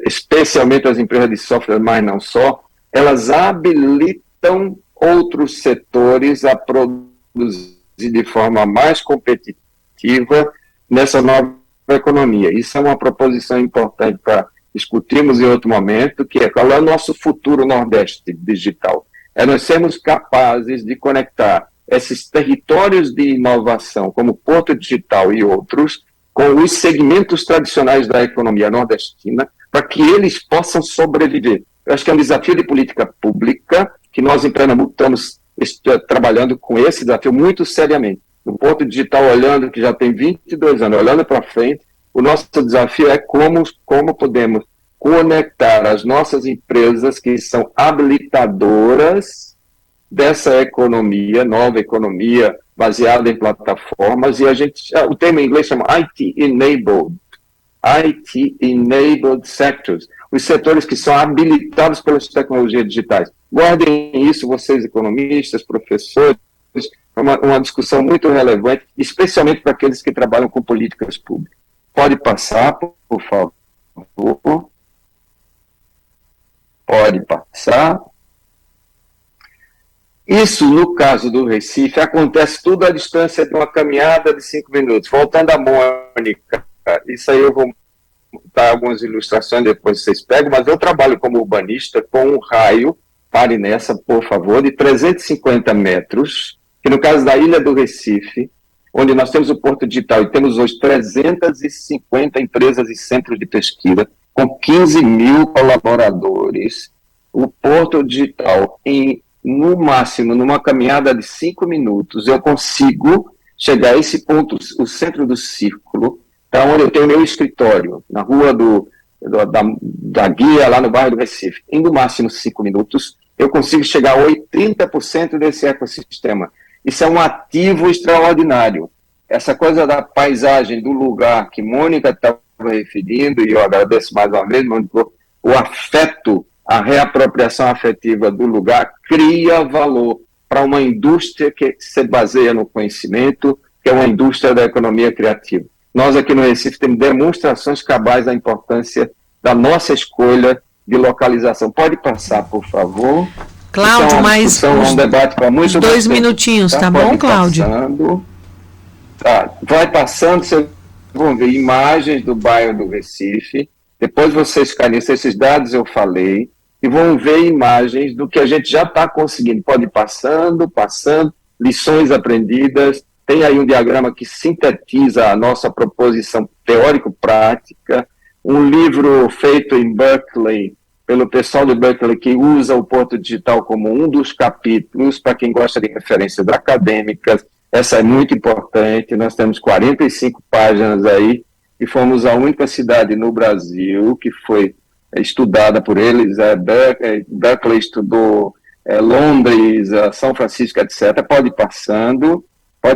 especialmente as empresas de software, mas não só, elas habilitam outros setores a produzir de forma mais competitiva nessa nova economia. Isso é uma proposição importante para discutirmos em outro momento, que é qual é o nosso futuro Nordeste digital. É nós sermos capazes de conectar esses territórios de inovação, como Porto Digital e outros, com os segmentos tradicionais da economia nordestina, para que eles possam sobreviver. Eu acho que é um desafio de política pública, que nós em Pernambuco estamos trabalhando com esse desafio muito seriamente. No Porto Digital, olhando, que já tem 22 anos, olhando para frente, o nosso desafio é como podemos conectar as nossas empresas que são habilitadoras dessa economia, nova economia, baseada em plataformas, e o termo em inglês chama IT-enabled sectors, os setores que são habilitados pelas tecnologias digitais. Guardem isso, vocês economistas, professores, uma discussão muito relevante, especialmente para aqueles que trabalham com políticas públicas. Pode passar, por favor. Pode passar. Isso, no caso do Recife, acontece tudo à distância de uma caminhada de 5 minutos. Voltando à Mônica, isso aí eu vou dar algumas ilustrações, depois vocês pegam, mas eu trabalho como urbanista com um raio, pare nessa, por favor, de 350 metros, que no caso da Ilha do Recife, onde nós temos o Porto Digital e temos hoje 350 empresas e centros de pesquisa, com 15 mil colaboradores, o Porto Digital, no máximo, numa caminhada de 5 minutos, eu consigo chegar a esse ponto, o centro do círculo, tá, onde eu tenho meu escritório, na rua da Guia, lá no bairro do Recife. Em no máximo 5 minutos, eu consigo chegar a 80% desse ecossistema. Isso é um ativo extraordinário. essa coisa da paisagem, do lugar que Mônica estava referindo, e eu agradeço mais uma vez, Mônica, o afeto, a reapropriação afetiva do lugar cria valor para uma indústria que se baseia no conhecimento, que é uma indústria da economia criativa. Nós aqui no Recife temos demonstrações cabais da importância da nossa escolha de localização. Pode passar, por favor. Cláudio, então, mais um debate para muito uns 2 minutinhos, tá bom, Cláudio? Tá, vai passando, vocês vão ver imagens do bairro do Recife, depois vocês ficarem nisso, esses dados eu falei, e vão ver imagens do que a gente já está conseguindo. Pode ir passando, lições aprendidas. Tem aí um diagrama que sintetiza a nossa proposição teórico-prática, um livro feito em Berkeley, pelo pessoal de Berkeley, que usa o Porto Digital como um dos capítulos, para quem gosta de referências acadêmicas. Essa é muito importante. Nós temos 45 páginas aí, e fomos a única cidade no Brasil que foi estudada por eles. Berkeley estudou Londres, São Francisco, etc. Pode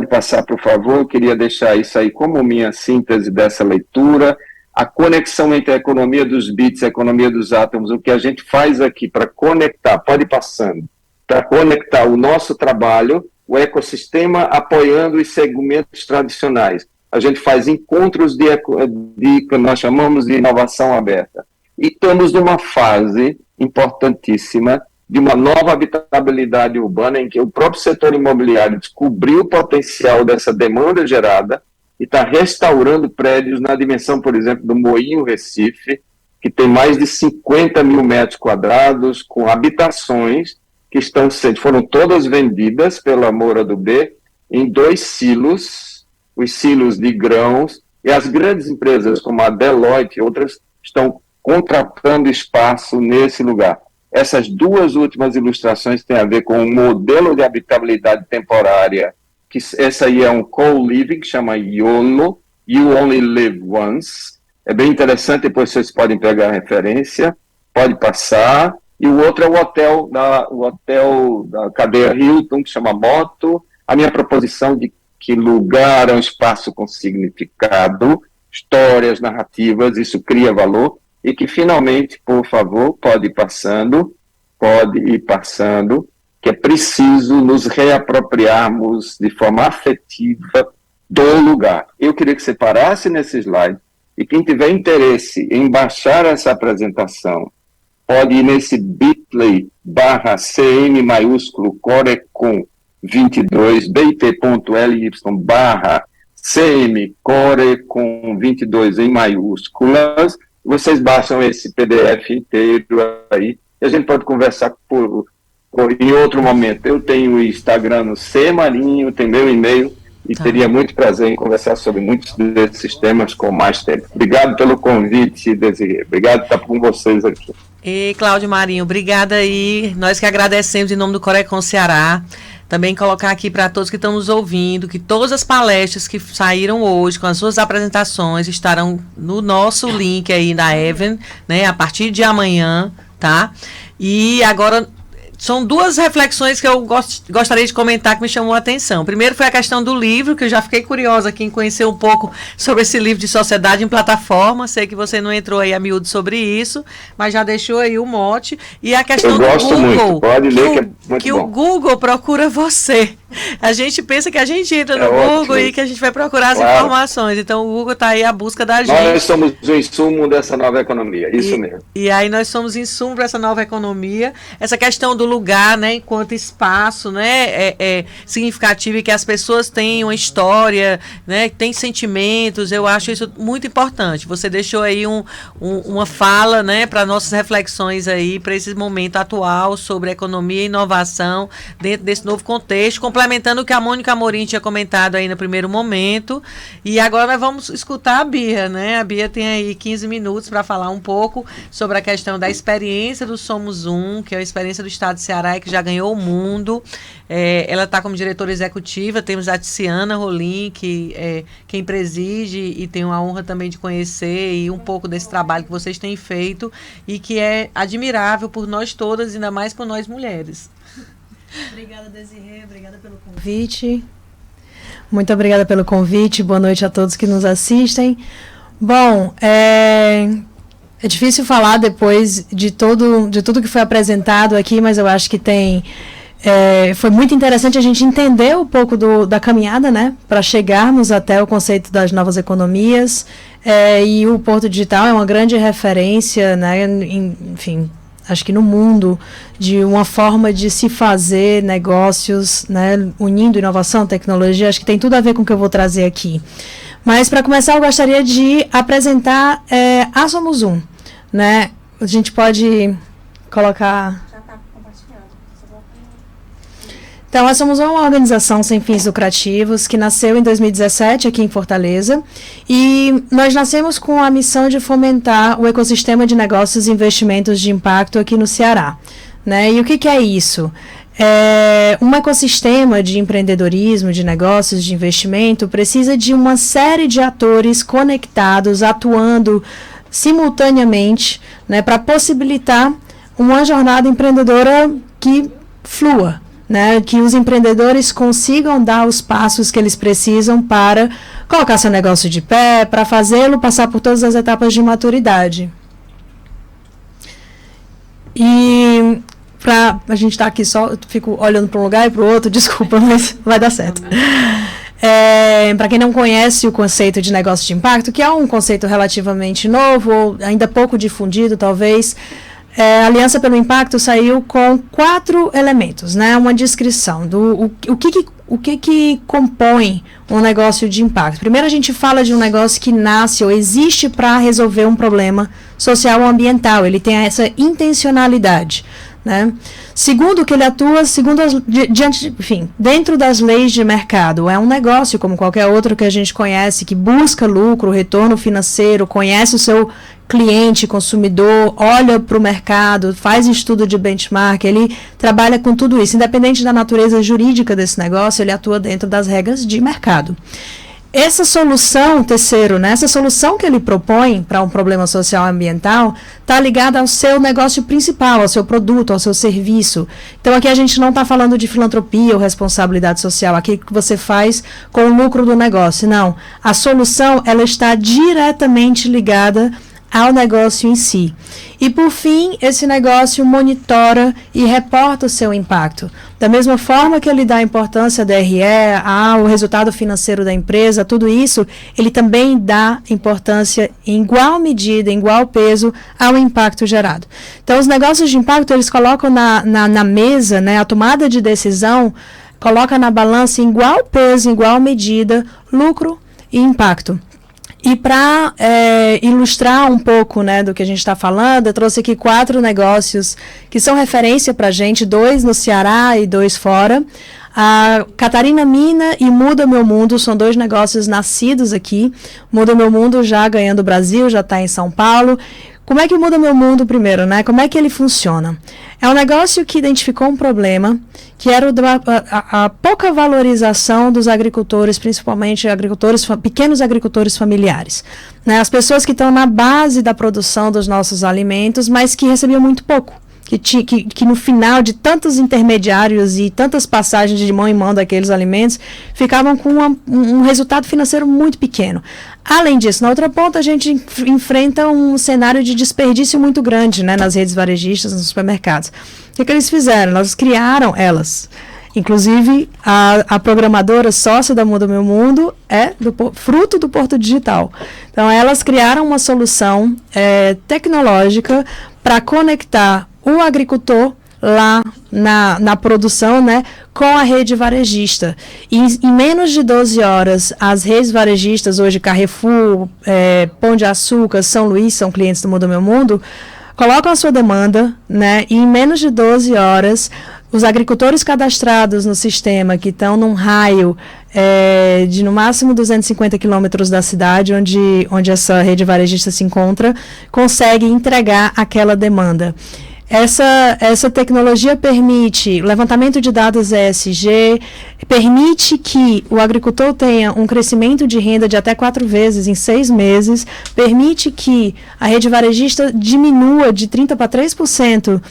passar, por favor. Eu queria deixar isso aí como minha síntese dessa leitura. A conexão entre a economia dos bits e a economia dos átomos, o que a gente faz aqui para conectar, para conectar o nosso trabalho, o ecossistema, apoiando os segmentos tradicionais. A gente faz encontros que nós chamamos de inovação aberta. E estamos numa fase importantíssima de uma nova habitabilidade urbana, em que o próprio setor imobiliário descobriu o potencial dessa demanda gerada e está restaurando prédios na dimensão, por exemplo, do Moinho Recife, que tem mais de 50 mil metros quadrados, com habitações que foram todas vendidas pela Moura do B em 2 silos, os silos de grãos, e as grandes empresas como a Deloitte e outras estão contratando espaço nesse lugar. Essas 2 últimas ilustrações têm a ver com um modelo de habitabilidade temporária, que essa aí é um co-living, que chama YOLO, You Only Live Once. É bem interessante, depois vocês podem pegar a referência, pode passar. E o outro é o hotel da cadeia Hilton, que chama Moto. A minha proposição de que lugar é um espaço com significado, histórias, narrativas, isso cria valor, e que finalmente, por favor, pode ir passando, que é preciso nos reapropriarmos de forma afetiva do lugar. Eu queria que você parasse nesse slide, e quem tiver interesse em baixar essa apresentação, pode ir nesse bit.ly/CM maiúsculo Corecon 22, bit.ly/CM Corecon 22 em maiúsculas. Vocês baixam esse PDF inteiro aí, e a gente pode conversar em outro momento. Eu tenho o Instagram no C Marinho, tem meu e-mail, e teria muito prazer em conversar sobre muitos desses temas com mais tempo. Obrigado pelo convite, Desirê. Obrigado por estar com vocês aqui. E Cláudio Marinho, obrigada aí. Nós que agradecemos em nome do Corecon Ceará. Também colocar aqui para todos que estão nos ouvindo, que todas as palestras que saíram hoje, com as suas apresentações, estarão no nosso link aí da Even, né, a partir de amanhã, tá? E agora, são 2 reflexões que eu gostaria de comentar que me chamou a atenção. Primeiro foi a questão do livro, que eu já fiquei curiosa aqui em conhecer um pouco sobre esse livro de sociedade em plataforma. Sei que você não entrou aí a miúdo sobre isso, mas já deixou aí o mote. E a questão do Google, muito. Pode ler, que é muito bom. O Google procura você. A gente pensa que a gente entra no Google e que a gente vai procurar as informações. Então, o Google está aí à busca da gente. Nós somos o insumo dessa nova economia, isso mesmo. E aí nós somos insumo para essa nova economia. Essa questão do lugar, né, enquanto espaço, né, é significativo, e que as pessoas têm uma história, né, têm sentimentos. Eu acho isso muito importante. Você deixou aí uma fala, né, para nossas reflexões aí, para esse momento atual sobre economia e inovação dentro desse novo contexto, complementando o que a Mônica Amorim tinha comentado aí no primeiro momento. E agora nós vamos escutar a Bia, né? A Bia tem aí 15 minutos para falar um pouco sobre a questão da experiência do Somos Um, que é a experiência do Estado de Ceará e que já ganhou o mundo. Ela está como diretora executiva. Temos a Tiziana Rolim, que é quem preside, e tenho a honra também de conhecer e um pouco desse trabalho que vocês têm feito e que é admirável por nós todas, ainda mais por nós mulheres. Obrigada, Desirê, obrigada pelo convite. Muito obrigada pelo convite. Boa noite a todos que nos assistem. Bom, é difícil falar depois de tudo que foi apresentado aqui, mas eu acho que foi muito interessante a gente entender um pouco da caminhada, né, para chegarmos até o conceito das novas economias, e o Porto Digital é uma grande referência, né, enfim, acho que no mundo, de uma forma de se fazer negócios, né, unindo inovação, tecnologia. Acho que tem tudo a ver com o que eu vou trazer aqui. Mas, para começar, eu gostaria de apresentar a Somos Um, né? A gente pode colocar... Já está compartilhando. Então, a Somos uma organização sem fins lucrativos que nasceu em 2017 aqui em Fortaleza, e nós nascemos com a missão de fomentar o ecossistema de negócios e investimentos de impacto aqui no Ceará, né? E o que é isso? Um ecossistema de empreendedorismo, de negócios, de investimento, precisa de uma série de atores conectados, atuando simultaneamente, né, para possibilitar uma jornada empreendedora que flua, né, que os empreendedores consigam dar os passos que eles precisam para colocar seu negócio de pé, para fazê-lo passar por todas as etapas de maturidade. E a gente está aqui só, eu fico olhando para um lugar e para o outro, desculpa, mas vai dar certo. Para quem não conhece o conceito de negócio de impacto, que é um conceito relativamente novo, ou ainda pouco difundido, talvez, a Aliança pelo Impacto saiu com 4 elementos, né? Uma descrição do o que compõe um negócio de impacto. Primeiro, a gente fala de um negócio que nasce ou existe para resolver um problema social ou ambiental. Ele tem essa intencionalidade, né? Segundo, que ele atua dentro das leis de mercado. É um negócio como qualquer outro que a gente conhece, que busca lucro, retorno financeiro, conhece o seu cliente, consumidor, olha para o mercado, faz estudo de benchmark, ele trabalha com tudo isso. Independente da natureza jurídica desse negócio, ele atua dentro das regras de mercado. Essa solução, terceiro, né, essa solução que ele propõe para um problema social e ambiental está ligada ao seu negócio principal, ao seu produto, ao seu serviço. Então, aqui a gente não está falando de filantropia ou responsabilidade social, aqui que você faz com o lucro do negócio. Não, a solução ela está diretamente ligada ao negócio em si. E, por fim, esse negócio monitora e reporta o seu impacto. Da mesma forma que ele dá importância à DRE, ao resultado financeiro da empresa, tudo isso, ele também dá importância em igual medida, em igual peso, ao impacto gerado. Então, os negócios de impacto, eles colocam na mesa, né, a tomada de decisão, coloca na balança em igual peso, em igual medida, lucro e impacto. E para ilustrar um pouco, né, do que a gente está falando, eu trouxe aqui 4 negócios que são referência para a gente, 2 no Ceará e 2 fora. A Catarina Mina e Muda Meu Mundo são 2 negócios nascidos aqui. Muda Meu Mundo já ganhando o Brasil, já está em São Paulo. Como é que Muda Meu Mundo primeiro, né? Como é que ele funciona? É um negócio que identificou um problema, que era a pouca valorização dos agricultores, principalmente pequenos agricultores familiares, né? As pessoas que estão na base da produção dos nossos alimentos, mas que recebiam muito pouco. Que no final de tantos intermediários e tantas passagens de mão em mão daqueles alimentos, ficavam com um resultado financeiro muito pequeno. Além disso, na outra ponta, a gente enfrenta um cenário de desperdício muito grande, né, nas redes varejistas, nos supermercados. O que eles fizeram? Elas, inclusive, a programadora sócia da Muda Meu Mundo é fruto do Porto Digital. Então, elas criaram uma solução tecnológica para conectar o agricultor lá na produção, né, com a rede varejista. E em menos de 12 horas, as redes varejistas, hoje Carrefour, Pão de Açúcar, São Luís, são clientes do Muda Meu Mundo, colocam a sua demanda, né, e em menos de 12 horas, os agricultores cadastrados no sistema, que estão num raio de no máximo 250 quilômetros da cidade, onde essa rede varejista se encontra, conseguem entregar aquela demanda. Essa tecnologia permite levantamento de dados ESG, permite que o agricultor tenha um crescimento de renda de até 4 vezes em 6 meses, permite que a rede varejista diminua de 30% para 3%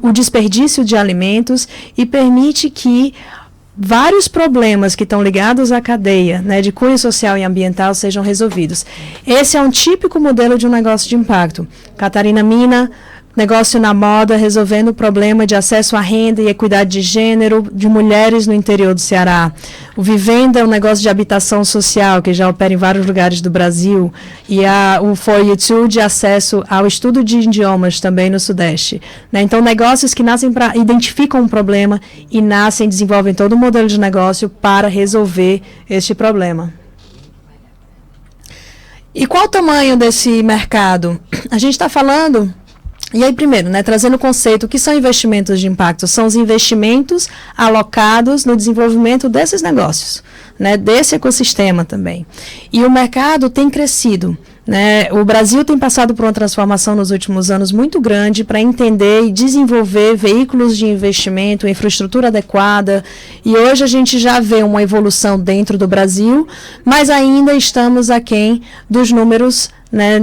o desperdício de alimentos e permite que vários problemas que estão ligados à cadeia, né, de cunho social e ambiental sejam resolvidos. Esse é um típico modelo de um negócio de impacto. Catarina Mina, negócio na moda, resolvendo o problema de acesso à renda e equidade de gênero de mulheres no interior do Ceará. O Vivenda é um negócio de habitação social, que já opera em vários lugares do Brasil. E o For You Too, de acesso ao estudo de idiomas, também no Sudeste. Né? Então, negócios que nascem para identificam um problema e desenvolvem todo um modelo de negócio para resolver este problema. E qual o tamanho desse mercado? A gente está falando... E aí, primeiro, né, trazendo o conceito, o que são investimentos de impacto? São os investimentos alocados no desenvolvimento desses negócios, né, desse ecossistema também. E o mercado tem crescido. Né? O Brasil tem passado por uma transformação nos últimos anos muito grande para entender e desenvolver veículos de investimento, infraestrutura adequada, e hoje a gente já vê uma evolução dentro do Brasil, mas ainda estamos aquém dos números, né,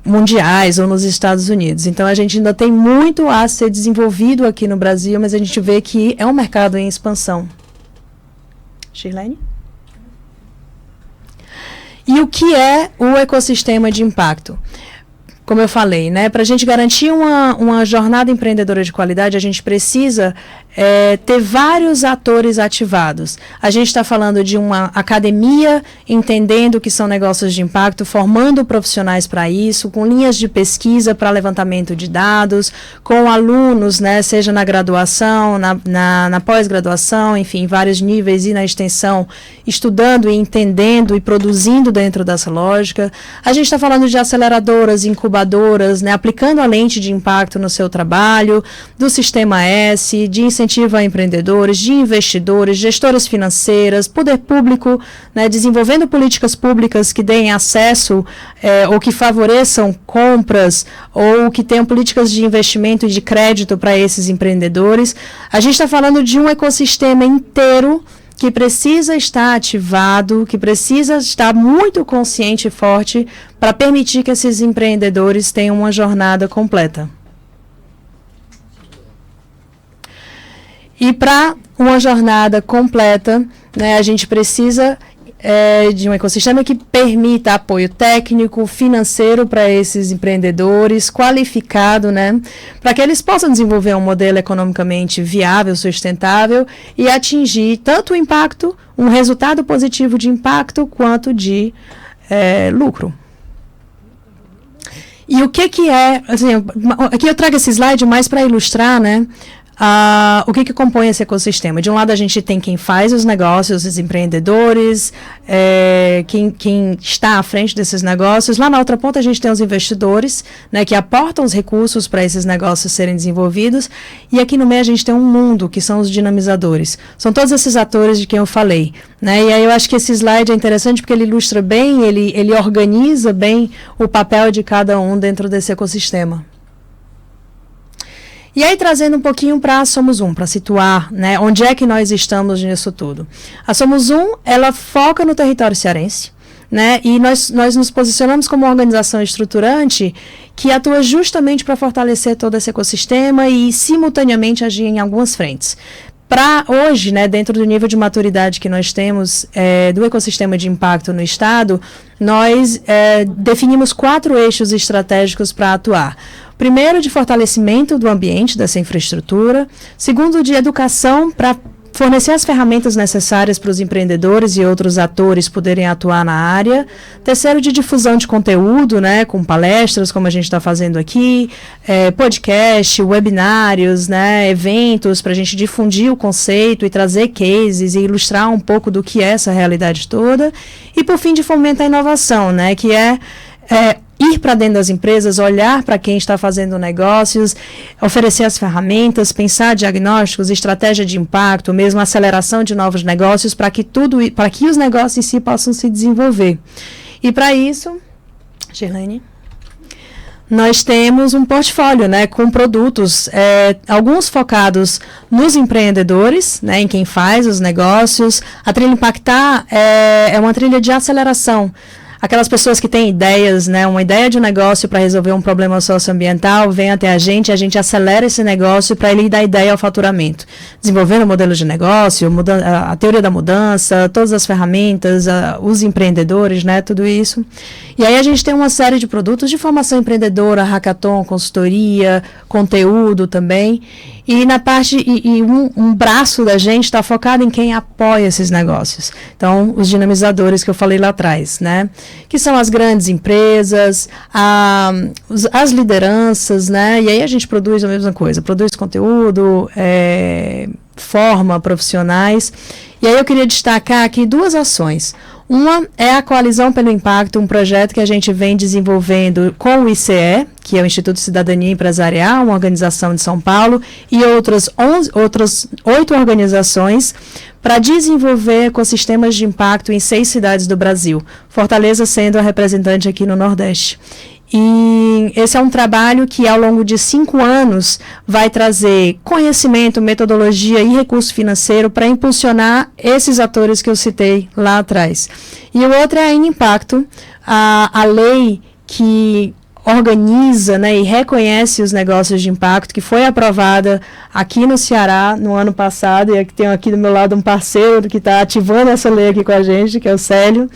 mundiais ou nos Estados Unidos. Então a gente ainda tem muito a ser desenvolvido aqui no Brasil, mas a gente vê que é um mercado em expansão. Shirlene? E o que é o ecossistema de impacto? Como eu falei, né, para a gente garantir uma jornada empreendedora de qualidade, a gente precisa ter vários atores ativados. A gente está falando de uma academia entendendo o que são negócios de impacto, formando profissionais para isso, com linhas de pesquisa para levantamento de dados, com alunos, né, seja na graduação, na pós-graduação, enfim, vários níveis e na extensão, estudando e entendendo e produzindo dentro dessa lógica. A gente está falando de aceleradoras, incubadoras, né, aplicando a lente de impacto no seu trabalho, do Sistema S, de incentivo a empreendedores, de investidores, gestoras financeiras, poder público, né, desenvolvendo políticas públicas que deem acesso ou que favoreçam compras ou que tenham políticas de investimento e de crédito para esses empreendedores. A gente está falando de um ecossistema inteiro que precisa estar ativado, que precisa estar muito consciente e forte para permitir que esses empreendedores tenham uma jornada completa. E para uma jornada completa, né, a gente precisa de um ecossistema que permita apoio técnico, financeiro para esses empreendedores, qualificado, né, para que eles possam desenvolver um modelo economicamente viável, sustentável e atingir tanto o impacto, um resultado positivo de impacto, quanto de lucro. E o que é, assim, aqui eu trago esse slide mais para ilustrar, né, o que compõe esse ecossistema? De um lado, a gente tem quem faz os negócios, os empreendedores, quem está à frente desses negócios. Lá na outra ponta, a gente tem os investidores, né, que aportam os recursos para esses negócios serem desenvolvidos. E aqui no meio, a gente tem um mundo, que são os dinamizadores. São todos esses atores de quem eu falei. Né? E aí eu acho que esse slide é interessante porque ele ilustra bem, ele organiza bem o papel de cada um dentro desse ecossistema. E aí, trazendo um pouquinho para a Somos Um, para situar, né, onde é que nós estamos nisso tudo. A Somos Um, ela foca no território cearense, né, e nós nos posicionamos como uma organização estruturante que atua justamente para fortalecer todo esse ecossistema e, simultaneamente, agir em algumas frentes. Para hoje, né, dentro do nível de maturidade que nós temos do ecossistema de impacto no Estado, nós definimos 4 eixos estratégicos para atuar. Primeiro, de fortalecimento do ambiente dessa infraestrutura. Segundo, de educação para fornecer as ferramentas necessárias para os empreendedores e outros atores poderem atuar na área. Terceiro, de difusão de conteúdo, né, com palestras, como a gente está fazendo aqui, podcast, webinários, né, eventos, para a gente difundir o conceito e trazer cases e ilustrar um pouco do que é essa realidade toda. E, por fim, de fomentar a inovação, né, que ir para dentro das empresas, olhar para quem está fazendo negócios, oferecer as ferramentas, pensar diagnósticos, estratégia de impacto, mesmo aceleração de novos negócios, para que os negócios em si possam se desenvolver. E para isso, Shirlene, nós temos um portfólio, né, com produtos, alguns focados nos empreendedores, né, em quem faz os negócios. A trilha Impactar é uma trilha de aceleração. aquelas pessoas que têm ideias, né, uma ideia de negócio para resolver um problema socioambiental, vem até a gente acelera esse negócio para ele dar ideia ao faturamento. Desenvolvendo modelos de negócio, a teoria da mudança, todas as ferramentas, os empreendedores, né, tudo isso. E aí a gente tem uma série de produtos de formação empreendedora, hackathon, consultoria, conteúdo também. E na parte, um braço da gente está focado em quem apoia esses negócios. Então, os dinamizadores que eu falei lá atrás, né? Que são as grandes empresas, as lideranças, né? E aí a gente produz a mesma coisa, produz conteúdo, forma profissionais. E aí eu queria destacar aqui 2 ações. Uma é a Coalizão pelo Impacto, um projeto que a gente vem desenvolvendo com o ICE, que é o Instituto de Cidadania Empresarial, uma organização de São Paulo, e outras 8 organizações para desenvolver ecossistemas de impacto em 6 cidades do Brasil, Fortaleza sendo a representante aqui no Nordeste. E esse é um trabalho que, ao longo de 5 anos, vai trazer conhecimento, metodologia e recurso financeiro para impulsionar esses atores que eu citei lá atrás. E o outro é a Impacto, a lei que organiza, né, e reconhece os negócios de impacto, que foi aprovada aqui no Ceará no ano passado, e tenho aqui do meu lado um parceiro que está ativando essa lei aqui com a gente, que é o Célio.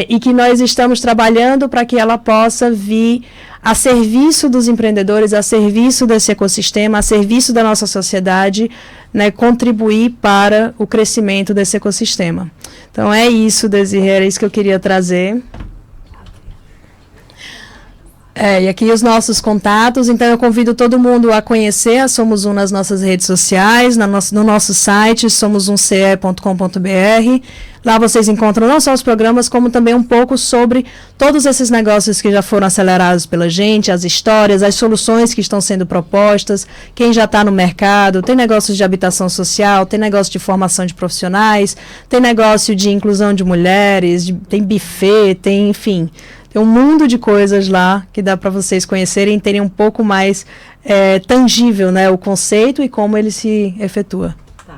E que nós estamos trabalhando para que ela possa vir a serviço dos empreendedores, a serviço desse ecossistema, a serviço da nossa sociedade, né, contribuir para o crescimento desse ecossistema. Então é isso, Desirê, era isso que eu queria trazer. E aqui os nossos contatos, então eu convido todo mundo a conhecer a Somos Um nas nossas redes sociais, no nosso site, somosumce.com.br. Lá vocês encontram não só os programas, como também um pouco sobre todos esses negócios que já foram acelerados pela gente, as histórias, as soluções que estão sendo propostas, quem já está no mercado, tem negócios de habitação social, tem negócio de formação de profissionais, tem negócio de inclusão de mulheres, tem buffet, tem, enfim... Tem um mundo de coisas lá que dá para vocês conhecerem e terem um pouco mais tangível, né, o conceito e como ele se efetua. Tá.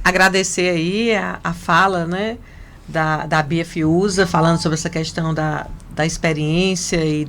Agradecer aí a fala, né, da Bia Fiuza, falando sobre essa questão da experiência e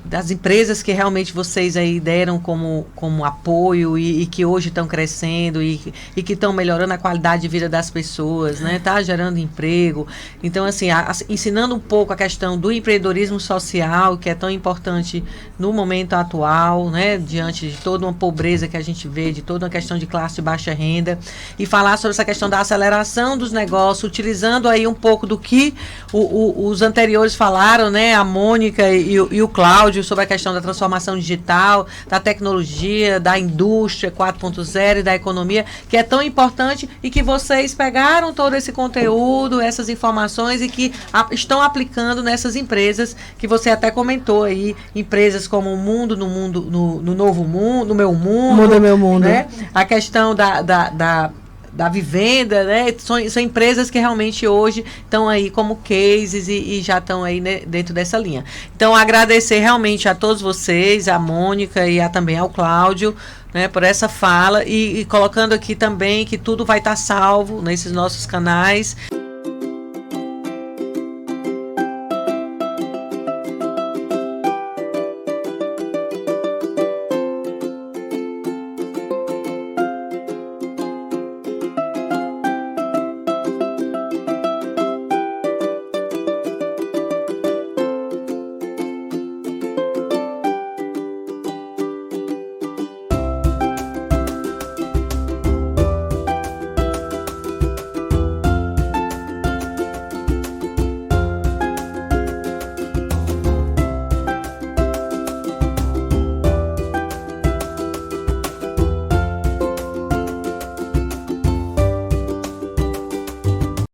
das empresas que realmente vocês aí deram como apoio e que hoje estão crescendo e que estão melhorando a qualidade de vida das pessoas, né? Tá gerando emprego. Então, assim, ensinando um pouco a questão do empreendedorismo social, que é tão importante no momento atual, né? Diante de toda uma pobreza que a gente vê, de toda uma questão de classe de baixa renda, e falar sobre essa questão da aceleração dos negócios, utilizando aí um pouco do que os anteriores falaram, né? A Mônica e o Cláudio, sobre a questão da transformação digital, da tecnologia, da indústria 4.0 e da economia, que é tão importante e que vocês pegaram todo esse conteúdo, essas informações e que estão aplicando nessas empresas que você até comentou aí, empresas como o Mundo, no Novo Mundo, no Meu Mundo. Muda Meu Mundo. Né? A questão da vivenda, né? São empresas que realmente hoje estão aí como cases e já estão aí, né, dentro dessa linha. Então, agradecer realmente a todos vocês, a Mônica e também ao Cláudio, né, por essa fala e colocando aqui também que tudo vai estar salvo nesses nossos canais.